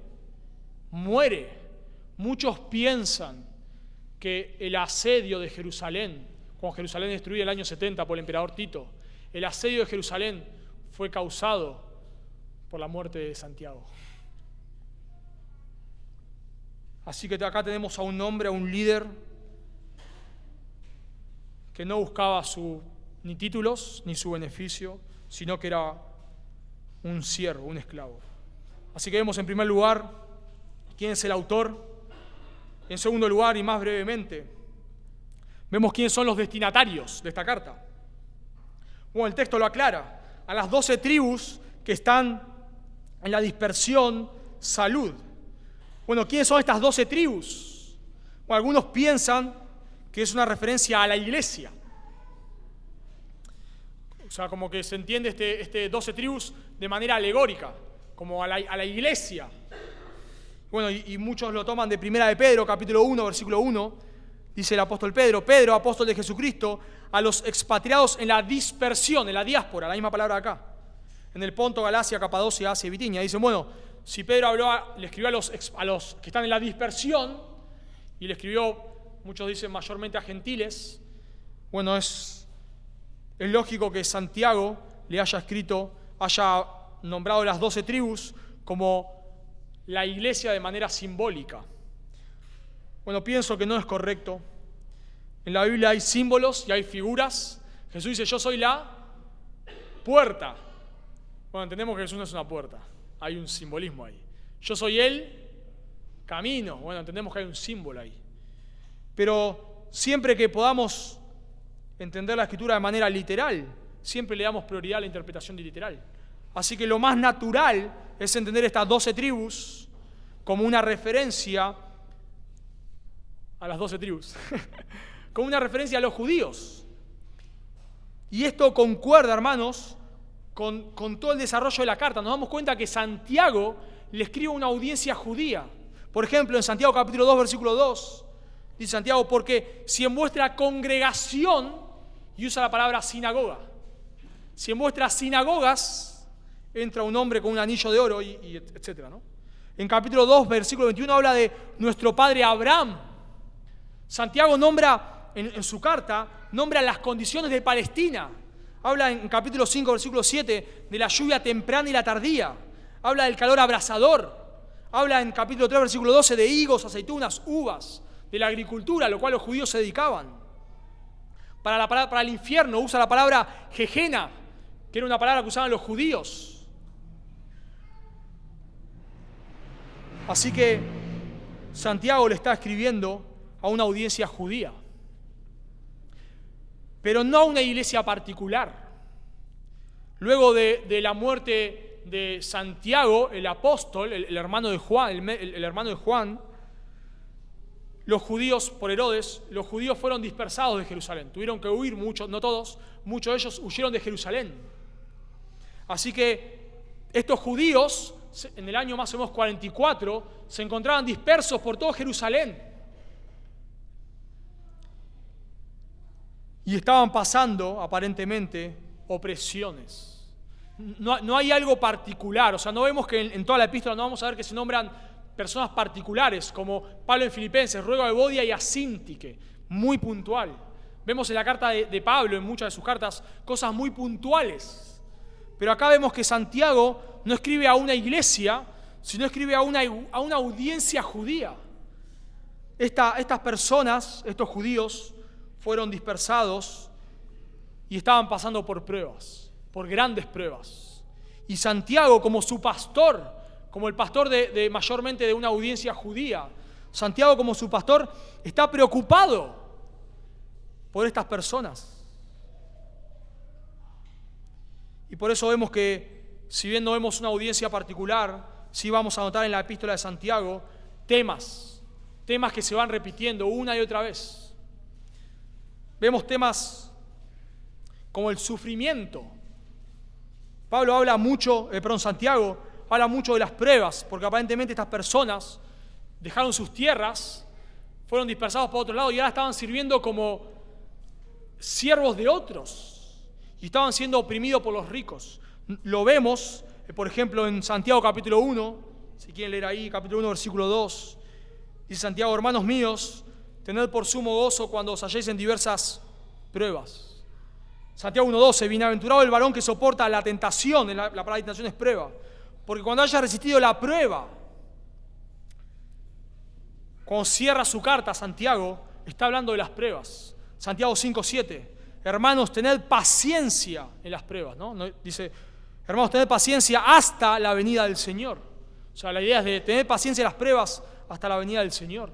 muere, muchos piensan que el asedio de Jerusalén, cuando Jerusalén destruida el año 70 por el emperador Tito, el asedio de Jerusalén fue causado por la muerte de Santiago. Así que acá tenemos a un hombre, a un líder que no buscaba ni títulos ni su beneficio, sino que era un siervo, un esclavo. Así que vemos en primer lugar quién es el autor. En segundo lugar, y más brevemente, vemos quiénes son los destinatarios de esta carta. Bueno, el texto lo aclara. A las 12 tribus que están en la dispersión, salud. Bueno, ¿quiénes son estas 12 tribus? Bueno, algunos piensan que es una referencia a la iglesia. O sea, como que se entiende este 12 tribus de manera alegórica, como a la iglesia. Bueno, y muchos lo toman de Primera de Pedro, capítulo 1, versículo 1. Dice el apóstol Pedro, apóstol de Jesucristo, a los expatriados en la dispersión, en la diáspora, la misma palabra de acá, en el Ponto, Galacia, Capadocia, Asia y Bitinia. Dicen, bueno, si Pedro le escribió a los que están en la dispersión, y le escribió, muchos dicen mayormente a gentiles, bueno, es lógico que Santiago le haya nombrado las 12 tribus como la iglesia de manera simbólica. Bueno, pienso que no es correcto. En la Biblia hay símbolos y hay figuras. Jesús dice, yo soy la puerta. Bueno, entendemos que Jesús no es una puerta. Hay un simbolismo ahí. Yo soy el camino. Bueno, entendemos que hay un símbolo ahí. Pero siempre que podamos entender la Escritura de manera literal, siempre le damos prioridad a la interpretación literal. Así que lo más natural es entender estas 12 tribus como una referencia a las 12 tribus, como una referencia a los judíos. Y esto concuerda, hermanos, con todo el desarrollo de la carta. Nos damos cuenta que Santiago le escribe a una audiencia judía. Por ejemplo, en Santiago capítulo 2, versículo 2, dice Santiago, porque si en vuestra congregación, y usa la palabra sinagoga, si en vuestras sinagogas entra un hombre con un anillo de oro, y etcétera, ¿no? En capítulo 2, versículo 21, habla de nuestro padre Abraham. Santiago nombra, en su carta, nombra las condiciones de Palestina. Habla en capítulo 5, versículo 7, de la lluvia temprana y la tardía. Habla del calor abrasador. Habla en capítulo 3, versículo 12, de higos, aceitunas, uvas, de la agricultura, a lo cual los judíos se dedicaban. Para el infierno usa la palabra Gehenna, que era una palabra que usaban los judíos. Así que Santiago le está escribiendo a una audiencia judía, pero no a una iglesia particular. Luego de la muerte de Santiago, el apóstol, el hermano de Juan, el hermano de Juan, los judíos, por Herodes, los judíos fueron dispersados de Jerusalén. Tuvieron que huir muchos, no todos, muchos de ellos huyeron de Jerusalén. Así que estos judíos, en el año más o menos 44, se encontraban dispersos por todo Jerusalén. Y estaban pasando, aparentemente, opresiones. No hay algo particular, o sea, no vemos que en toda la epístola no vamos a ver que se nombran personas particulares, como Pablo en Filipenses, ruego a Evodia y a Síntique, muy puntual. Vemos en la carta de Pablo, en muchas de sus cartas, cosas muy puntuales. Pero acá vemos que Santiago no escribe a una iglesia, sino escribe a una audiencia judía. Estas personas, estos judíos, fueron dispersados y estaban pasando por pruebas, por grandes pruebas. Y Santiago, como su pastor, como el pastor mayormente de una audiencia judía, Santiago como su pastor está preocupado por estas personas. Y por eso vemos que, si bien no vemos una audiencia particular, sí vamos a notar en la epístola de Santiago temas que se van repitiendo una y otra vez. Vemos temas como el sufrimiento. Santiago habla mucho de las pruebas, porque aparentemente estas personas dejaron sus tierras, fueron dispersados por otro lado y ahora estaban sirviendo como siervos de otros y estaban siendo oprimidos por los ricos. Lo vemos, por ejemplo, en Santiago capítulo 1, si quieren leer ahí, capítulo 1, versículo 2. Dice Santiago: hermanos míos, tened por sumo gozo cuando os halléis en diversas pruebas. Santiago 1:12, bienaventurado el varón que soporta la tentación, la palabra tentación es prueba, porque cuando haya resistido la prueba, cuando cierra su carta, Santiago está hablando de las pruebas. Santiago 5:7, hermanos, tened paciencia en las pruebas, ¿no? Dice, hermanos, tened paciencia hasta la venida del Señor. O sea, la idea es de tener paciencia en las pruebas hasta la venida del Señor.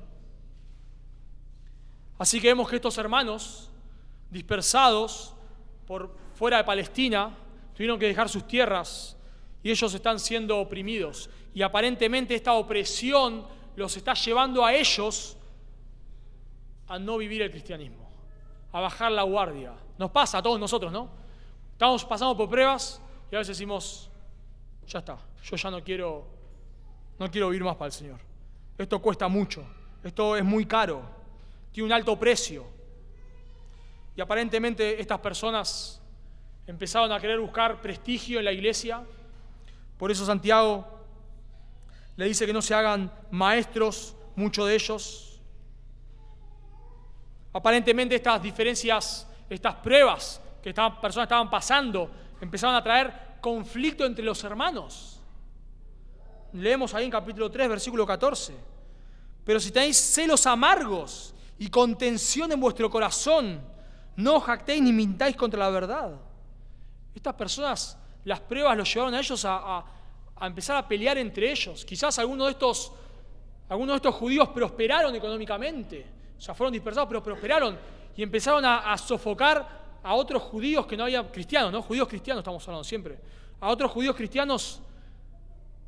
Así que vemos que estos hermanos dispersados por fuera de Palestina tuvieron que dejar sus tierras y ellos están siendo oprimidos. Y aparentemente esta opresión los está llevando a ellos a no vivir el cristianismo, a bajar la guardia. Nos pasa a todos nosotros, ¿no? Estamos pasando por pruebas y a veces decimos, ya está, yo ya no quiero vivir más para el Señor. Esto cuesta mucho, esto es muy caro, tiene un alto precio. Y aparentemente estas personas empezaron a querer buscar prestigio en la iglesia. Por eso Santiago le dice que no se hagan maestros, muchos de ellos. Aparentemente estas diferencias, estas pruebas que estas personas estaban pasando, empezaron a traer conflicto entre los hermanos. Leemos ahí en capítulo 3, versículo 14. Pero si tenéis celos amargos y contención en vuestro corazón, no os jactéis ni mintáis contra la verdad. Estas personas, las pruebas los llevaron a ellos a empezar a pelear entre ellos. Quizás algunos de estos judíos prosperaron económicamente. O sea, fueron dispersados, pero prosperaron y empezaron a sofocar a otros judíos que no había cristianos, ¿no? Judíos cristianos estamos hablando siempre. A otros judíos cristianos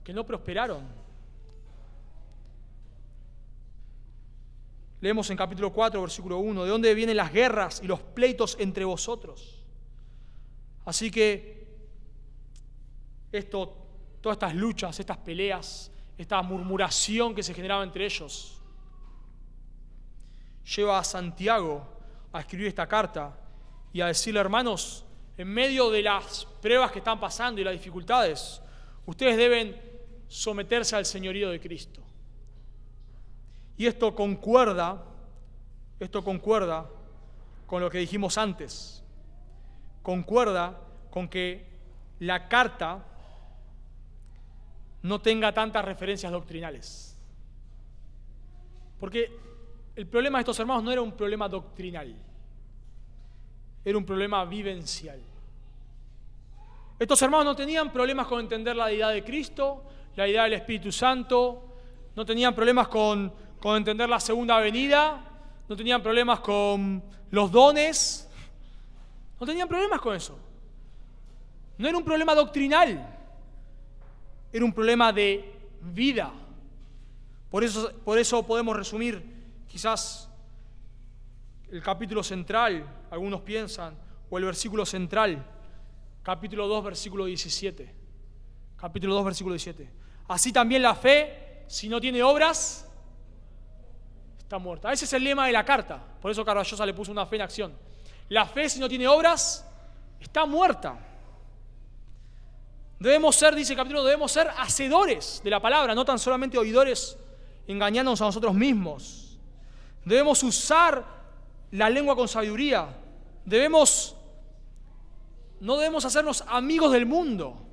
que no prosperaron. Leemos en capítulo 4, versículo 1, ¿de dónde vienen las guerras y los pleitos entre vosotros? Así que todas estas luchas, estas peleas, esta murmuración que se generaba entre ellos, lleva a Santiago a escribir esta carta y a decirle, hermanos, en medio de las pruebas que están pasando y las dificultades, ustedes deben someterse al señorío de Cristo. Y esto concuerda con lo que dijimos antes. Concuerda con que la carta no tenga tantas referencias doctrinales. Porque el problema de estos hermanos no era un problema doctrinal, era un problema vivencial. Estos hermanos no tenían problemas con entender la deidad de Cristo, la deidad del Espíritu Santo, no tenían problemas con entender la segunda venida, no tenían problemas con los dones, no tenían problemas con eso. No era un problema doctrinal, era un problema de vida. Por eso podemos resumir quizás el capítulo central, algunos piensan, o el versículo central, capítulo 2, versículo 17. Capítulo 2, versículo 17. Así también la fe, si no tiene obras, está muerta. Ese es el lema de la carta. Por eso Carballosa le puso una fe en acción. La fe, si no tiene obras, está muerta. Debemos ser, dice el capítulo, debemos ser hacedores de la palabra, no tan solamente oidores engañándonos a nosotros mismos. Debemos usar la lengua con sabiduría. No debemos hacernos amigos del mundo.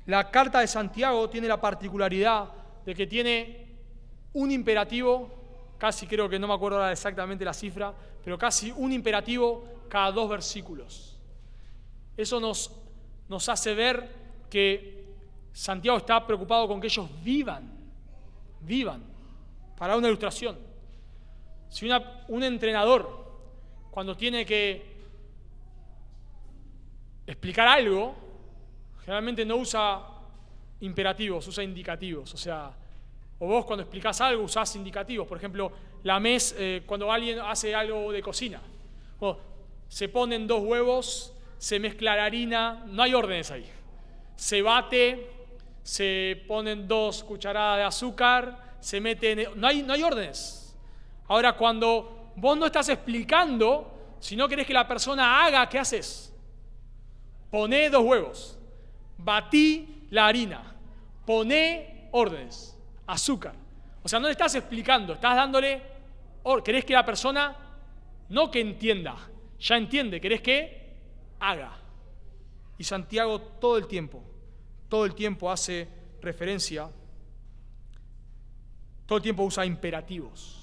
La carta de Santiago tiene la particularidad de que tiene un imperativo, casi creo que no me acuerdo ahora exactamente la cifra, pero casi un imperativo cada 2 versículos. Eso nos hace ver que Santiago está preocupado con que ellos vivan. Para una ilustración, si un entrenador, cuando tiene que explicar algo, generalmente no usa imperativos, usa indicativos. O vos cuando explicás algo usás indicativos. Por ejemplo, cuando alguien hace algo de cocina. Se ponen 2 huevos, se mezcla la harina, no hay órdenes ahí. Se bate, se ponen 2 cucharadas de azúcar, se meten... No hay órdenes. Ahora, cuando vos no estás explicando, si no querés que la persona haga, ¿qué haces? Poné 2 huevos, batí la harina, poné órdenes, azúcar. No le estás explicando, estás dándole... Querés que la persona, no que entienda, ya entiende, querés que haga. Y Santiago todo el tiempo hace referencia, todo el tiempo usa imperativos.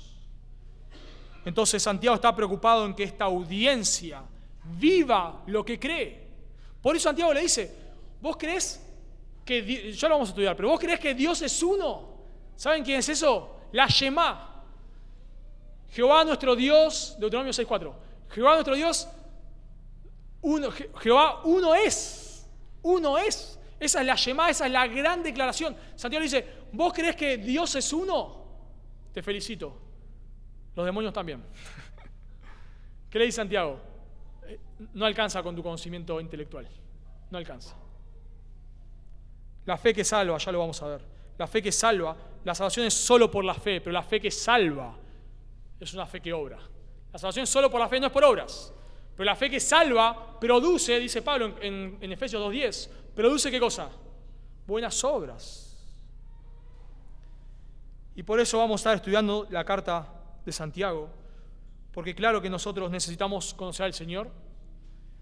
Entonces Santiago está preocupado en que esta audiencia viva lo que cree. Por eso Santiago le dice, ¿vos creés que, ya lo vamos a estudiar, pero vos creés que Dios es uno? ¿Saben quién es eso? La Shemá. Jehová nuestro Dios, Deuteronomio 6:4. Jehová nuestro Dios, Jehová uno es. Esa es la Shemá, esa es la gran declaración. Santiago dice, ¿vos creés que Dios es uno? Te felicito. Los demonios también. ¿Qué le dice Santiago? No alcanza con tu conocimiento intelectual. No alcanza. La fe que salva, ya lo vamos a ver. La fe que salva, la salvación es solo por la fe, pero la fe que salva es una fe que obra. La salvación es solo por la fe, no es por obras. Pero la fe que salva produce, dice Pablo en Efesios 2:10, produce ¿qué cosa? Buenas obras. Y por eso vamos a estar estudiando la carta de Santiago, porque claro que nosotros necesitamos conocer al Señor,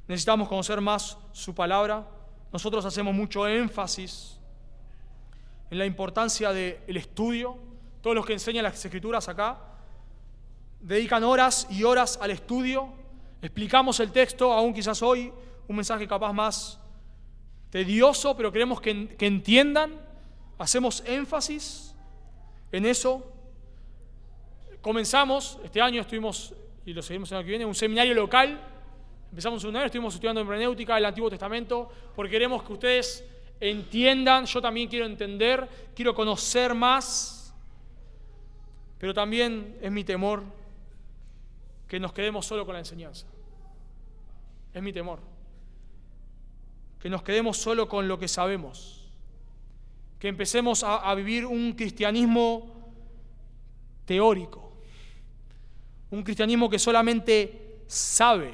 necesitamos conocer más su palabra. Nosotros hacemos mucho énfasis en la importancia del estudio. Todos los que enseñan las Escrituras acá dedican horas y horas al estudio. Explicamos el texto, aún quizás hoy, un mensaje capaz más tedioso, pero queremos que entiendan. Hacemos énfasis en eso. Comenzamos, este año estuvimos, y lo seguimos el año que viene, un seminario local. Empezamos un seminario, estuvimos estudiando hermenéutica del Antiguo Testamento, porque queremos que ustedes entiendan. Yo también quiero entender, quiero conocer más, pero también es mi temor que nos quedemos solo con la enseñanza. Es mi temor. Que nos quedemos solo con lo que sabemos. Que empecemos a vivir un cristianismo teórico. Un cristianismo que solamente sabe.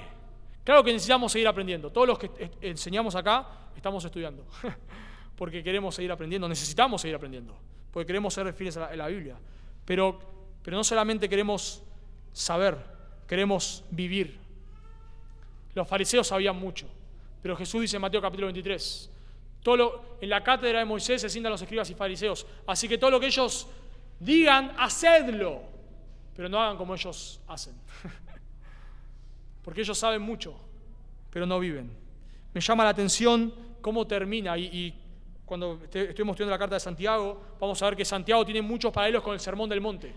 Claro que necesitamos seguir aprendiendo. Todos los que enseñamos acá estamos estudiando. Porque queremos seguir aprendiendo, necesitamos seguir aprendiendo. Porque queremos ser fieles a la Biblia. Pero no solamente queremos saber, queremos vivir. Los fariseos sabían mucho, pero Jesús dice en Mateo capítulo 23, en la cátedra de Moisés se sientan los escribas y fariseos, así que todo lo que ellos digan, hacedlo, pero no hagan como ellos hacen. Porque ellos saben mucho, pero no viven. Me llama la atención cómo termina, y cuando estuvimos estudiando la carta de Santiago, vamos a ver que Santiago tiene muchos paralelos con el Sermón del Monte.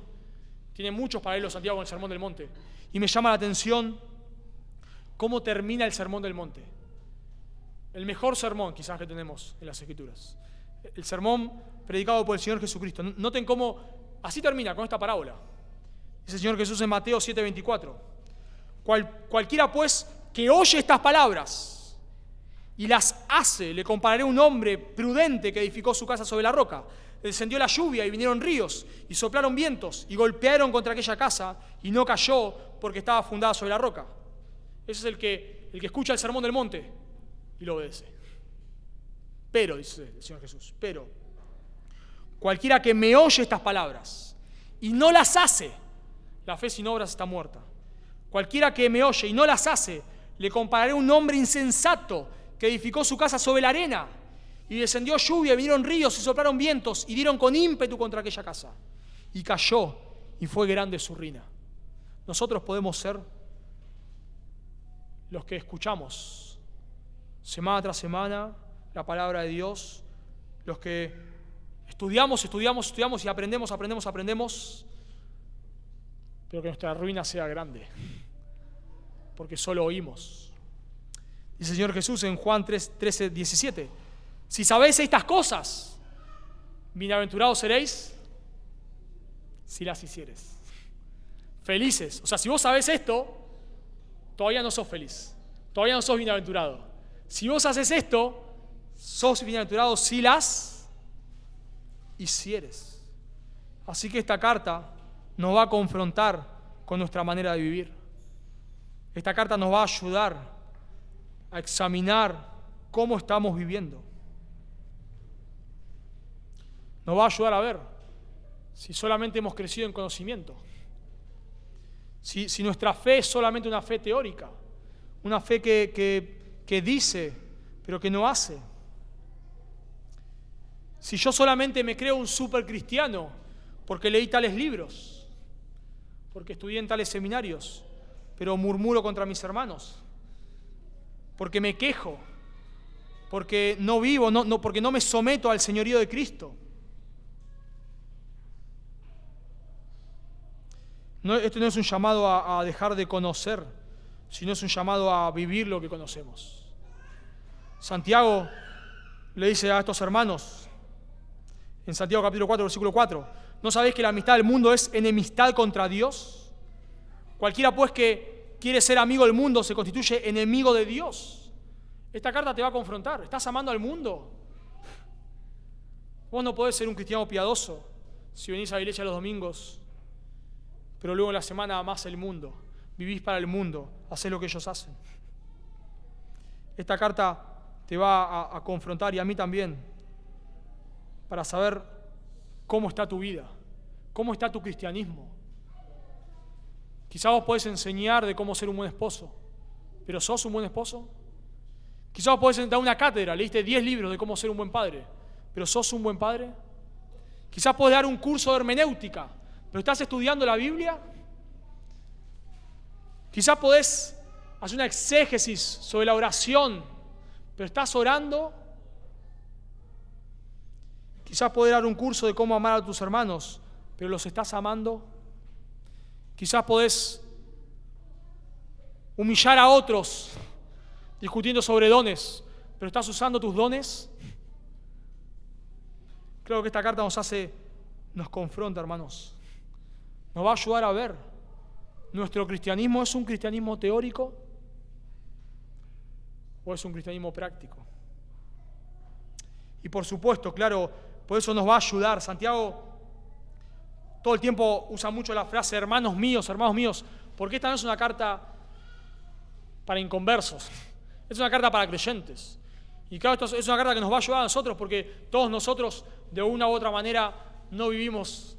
Tiene muchos paralelos Santiago con el Sermón del Monte. Y me llama la atención cómo termina el Sermón del Monte. El mejor sermón quizás que tenemos en las Escrituras. El sermón predicado por el Señor Jesucristo. Noten cómo Así termina con esta parábola. Dice el Señor Jesús en Mateo 7:24. Cualquiera pues que oye estas palabras y las hace, le compararé a un hombre prudente que edificó su casa sobre la roca. Descendió la lluvia y vinieron ríos y soplaron vientos y golpearon contra aquella casa y no cayó porque estaba fundada sobre la roca. Ese es el que escucha el sermón del monte y lo obedece. Pero, dice el Señor Jesús, pero cualquiera que me oye estas palabras y no las hace, la fe sin obras está muerta. Cualquiera que me oye y no las hace, le compararé a un hombre insensato que edificó su casa sobre la arena. Y descendió lluvia, vinieron ríos y soplaron vientos y dieron con ímpetu contra aquella casa. Y cayó y fue grande su ruina. Nosotros podemos ser los que escuchamos semana tras semana la palabra de Dios, los que estudiamos y aprendemos, pero que nuestra ruina sea grande, porque solo oímos. Dice el Señor Jesús en Juan 13:17, si sabéis estas cosas, bienaventurados seréis si las hicieres. Felices. O sea, si vos sabés esto, todavía no sos feliz. Todavía no sos bienaventurado. Si vos haces esto, sos bienaventurado si las hicieres. Así que esta carta nos va a confrontar con nuestra manera de vivir. Esta carta nos va a ayudar a examinar cómo estamos viviendo. Nos va a ayudar a ver si solamente hemos crecido en conocimiento. Si nuestra fe es solamente una fe teórica, una fe que dice, pero que no hace. Si yo solamente me creo un super cristiano porque leí tales libros, porque estudié en tales seminarios, pero murmuro contra mis hermanos, porque me quejo, porque no vivo, porque no me someto al señorío de Cristo. Esto no es un llamado a dejar de conocer, sino es un llamado a vivir lo que conocemos. Santiago le dice a estos hermanos, en Santiago capítulo 4, versículo 4, ¿no sabéis que la amistad del mundo es enemistad contra Dios? Cualquiera pues que quiere ser amigo del mundo se constituye enemigo de Dios. Esta carta te va a confrontar. ¿Estás amando al mundo? Vos no podés ser un cristiano piadoso si venís a la iglesia los domingos, pero luego en la semana amás el mundo, vivís para el mundo, hacés lo que ellos hacen. Esta carta te va a confrontar, y a mí también, para saber cómo está tu vida, cómo está tu cristianismo. Quizás vos podés enseñar de cómo ser un buen esposo, pero ¿sos un buen esposo? Quizás vos podés dar una cátedra, leíste 10 libros de cómo ser un buen padre, pero ¿sos un buen padre? Quizás podés dar un curso de hermenéutica, pero ¿estás estudiando la Biblia? Quizás podés hacer una exégesis sobre la oración, pero ¿estás orando? Quizás podés dar un curso de cómo amar a tus hermanos, pero ¿los estás amando? Quizás podés humillar a otros discutiendo sobre dones, pero ¿estás usando tus dones? Creo que esta carta nos confronta, hermanos. Nos va a ayudar a ver, ¿nuestro cristianismo es un cristianismo teórico o es un cristianismo práctico? Y por supuesto, claro, por eso nos va a ayudar. Santiago todo el tiempo usa mucho la frase hermanos míos, porque esta no es una carta para inconversos, es una carta para creyentes. Y claro, esto es una carta que nos va a ayudar a nosotros, porque todos nosotros, de una u otra manera, no vivimos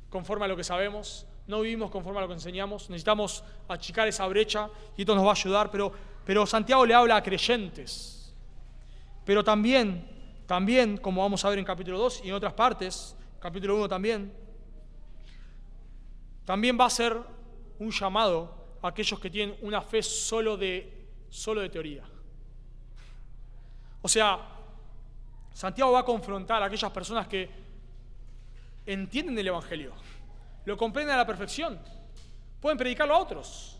conforme a lo que sabemos, no vivimos conforme a lo que enseñamos, necesitamos achicar esa brecha y esto nos va a ayudar, pero Santiago le habla a creyentes. Pero también, como vamos a ver en capítulo 2 y en otras partes, capítulo 1 también va a ser un llamado a aquellos que tienen una fe solo de teoría. O sea, Santiago va a confrontar a aquellas personas que entienden el Evangelio, lo comprenden a la perfección, pueden predicarlo a otros,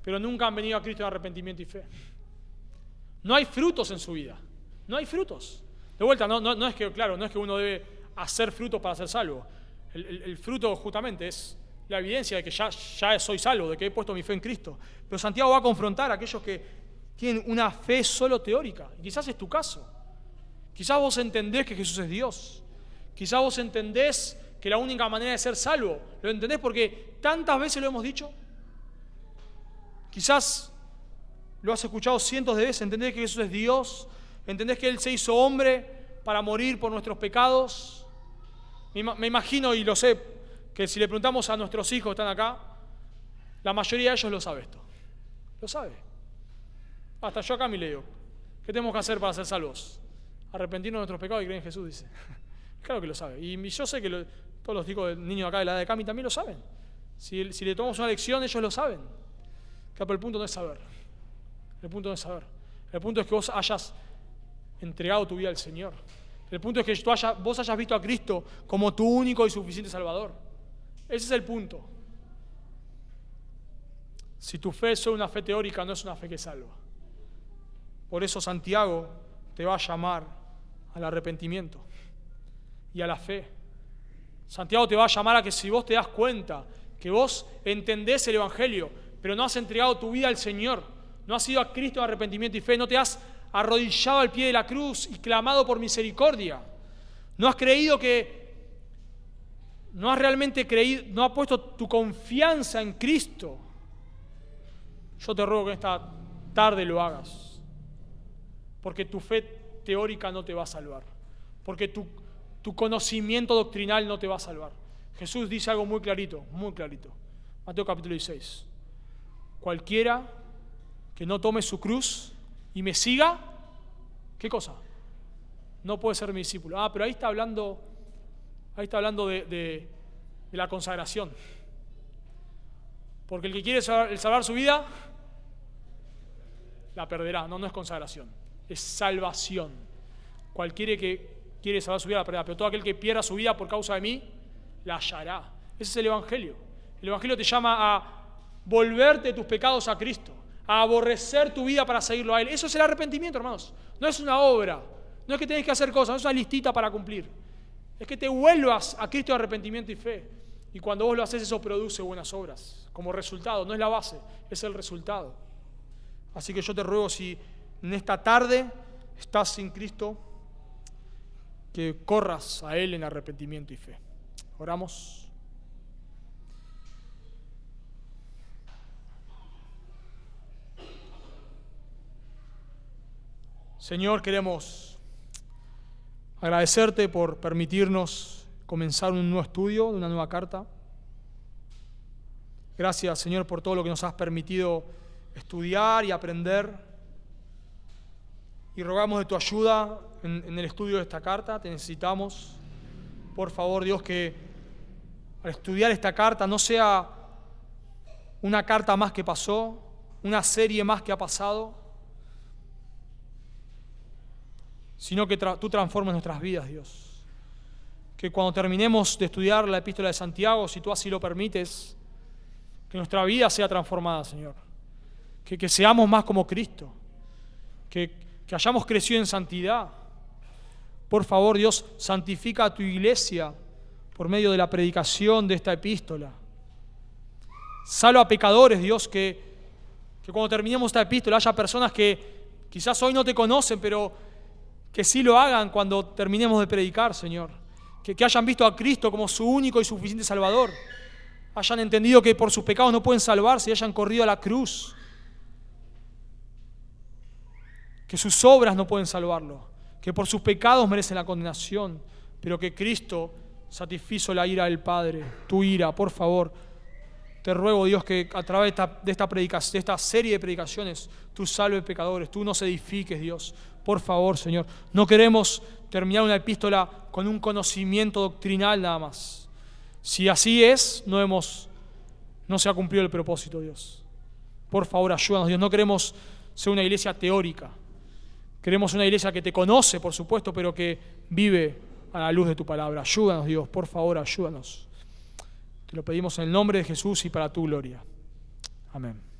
pero nunca han venido a Cristo en arrepentimiento y fe. No hay frutos en su vida, no hay frutos. De vuelta, no es que uno debe hacer frutos para ser salvo. El fruto justamente es la evidencia de que ya soy salvo, de que he puesto mi fe en Cristo. Pero Santiago va a confrontar a aquellos que tienen una fe solo teórica. Y quizás es tu caso. Quizás vos entendés que Jesús es Dios. Quizás vos entendés que la única manera de ser salvo, lo entendés porque tantas veces lo hemos dicho. Quizás lo has escuchado cientos de veces, entendés que Jesús es Dios, entendés que Él se hizo hombre para morir por nuestros pecados. Me imagino y lo sé, que si le preguntamos a nuestros hijos que están acá, la mayoría de ellos lo sabe esto. Lo sabe. Hasta yo acá me le digo, ¿qué tenemos que hacer para ser salvos? Arrepentirnos de nuestros pecados y creer en Jesús, dice. Claro que lo sabe. Y yo sé que todos los chicos, niños acá de la edad de Cami también lo saben. Si le tomamos una lección, ellos lo saben. Pero el punto no es saber. El punto no es saber. El punto es que vos hayas entregado tu vida al Señor. El punto es que vos hayas visto a Cristo como tu único y suficiente Salvador. Ese es el punto. Si tu fe es solo una fe teórica, no es una fe que salva. Por eso Santiago te va a llamar al arrepentimiento y a la fe. Santiago te va a llamar a que si vos te das cuenta que vos entendés el Evangelio, pero no has entregado tu vida al Señor, no has ido a Cristo en arrepentimiento y fe, no te has arrodillado al pie de la cruz y clamado por misericordia, no has creído no has realmente creído, no has puesto tu confianza en Cristo, yo te ruego que esta tarde lo hagas, porque tu fe teórica no te va a salvar, porque tu conocimiento doctrinal no te va a salvar. Jesús dice algo muy clarito, Mateo capítulo 16. Cualquiera que no tome su cruz y me siga, ¿qué cosa? No puede ser mi discípulo. Pero ahí está hablando de la consagración. Porque el que quiere salvar su vida, la perderá. No es consagración, es salvación. Cualquiera que quiere salvar su vida, la perderá. Pero todo aquel que pierda su vida por causa de mí, la hallará. Ese es el Evangelio. El Evangelio te llama a volverte de tus pecados a Cristo, a aborrecer tu vida para seguirlo a Él. Eso es el arrepentimiento, hermanos. No es una obra, no es que tenés que hacer cosas, no es una listita para cumplir. Es que te vuelvas a Cristo de arrepentimiento y fe. Y cuando vos lo haces, eso produce buenas obras. Como resultado, no es la base, es el resultado. Así que yo te ruego, si en esta tarde estás sin Cristo, que corras a Él en arrepentimiento y fe. Oramos. Señor, queremos agradecerte por permitirnos comenzar un nuevo estudio de una nueva carta. Gracias, Señor, por todo lo que nos has permitido estudiar y aprender. Y rogamos de tu ayuda en el estudio de esta carta. Te necesitamos. Por favor, Dios, que al estudiar esta carta no sea una carta más que pasó, una serie más que ha pasado, sino que tú transformes nuestras vidas, Dios. Que cuando terminemos de estudiar la epístola de Santiago, si tú así lo permites, que nuestra vida sea transformada, Señor. Que seamos más como Cristo. Que hayamos crecido en santidad. Por favor, Dios, santifica a tu iglesia por medio de la predicación de esta epístola. Salva a pecadores, Dios, que cuando terminemos esta epístola haya personas que quizás hoy no te conocen, pero que sí lo hagan cuando terminemos de predicar, Señor. Que hayan visto a Cristo como su único y suficiente Salvador. Hayan entendido que por sus pecados no pueden salvarse y hayan corrido a la cruz. Que sus obras no pueden salvarlo. Que por sus pecados merecen la condenación. Pero que Cristo satisfizo la ira del Padre. Tu ira, por favor. Te ruego, Dios, que a través de esta serie de predicaciones tú salves pecadores, tú nos edifiques, Dios. Por favor, Señor. No queremos terminar una epístola con un conocimiento doctrinal nada más. Si así es, no se ha cumplido el propósito, Dios. Por favor, ayúdanos, Dios. No queremos ser una iglesia teórica. Queremos una iglesia que te conoce, por supuesto, pero que vive a la luz de tu palabra. Ayúdanos, Dios. Por favor, ayúdanos. Te lo pedimos en el nombre de Jesús y para tu gloria. Amén.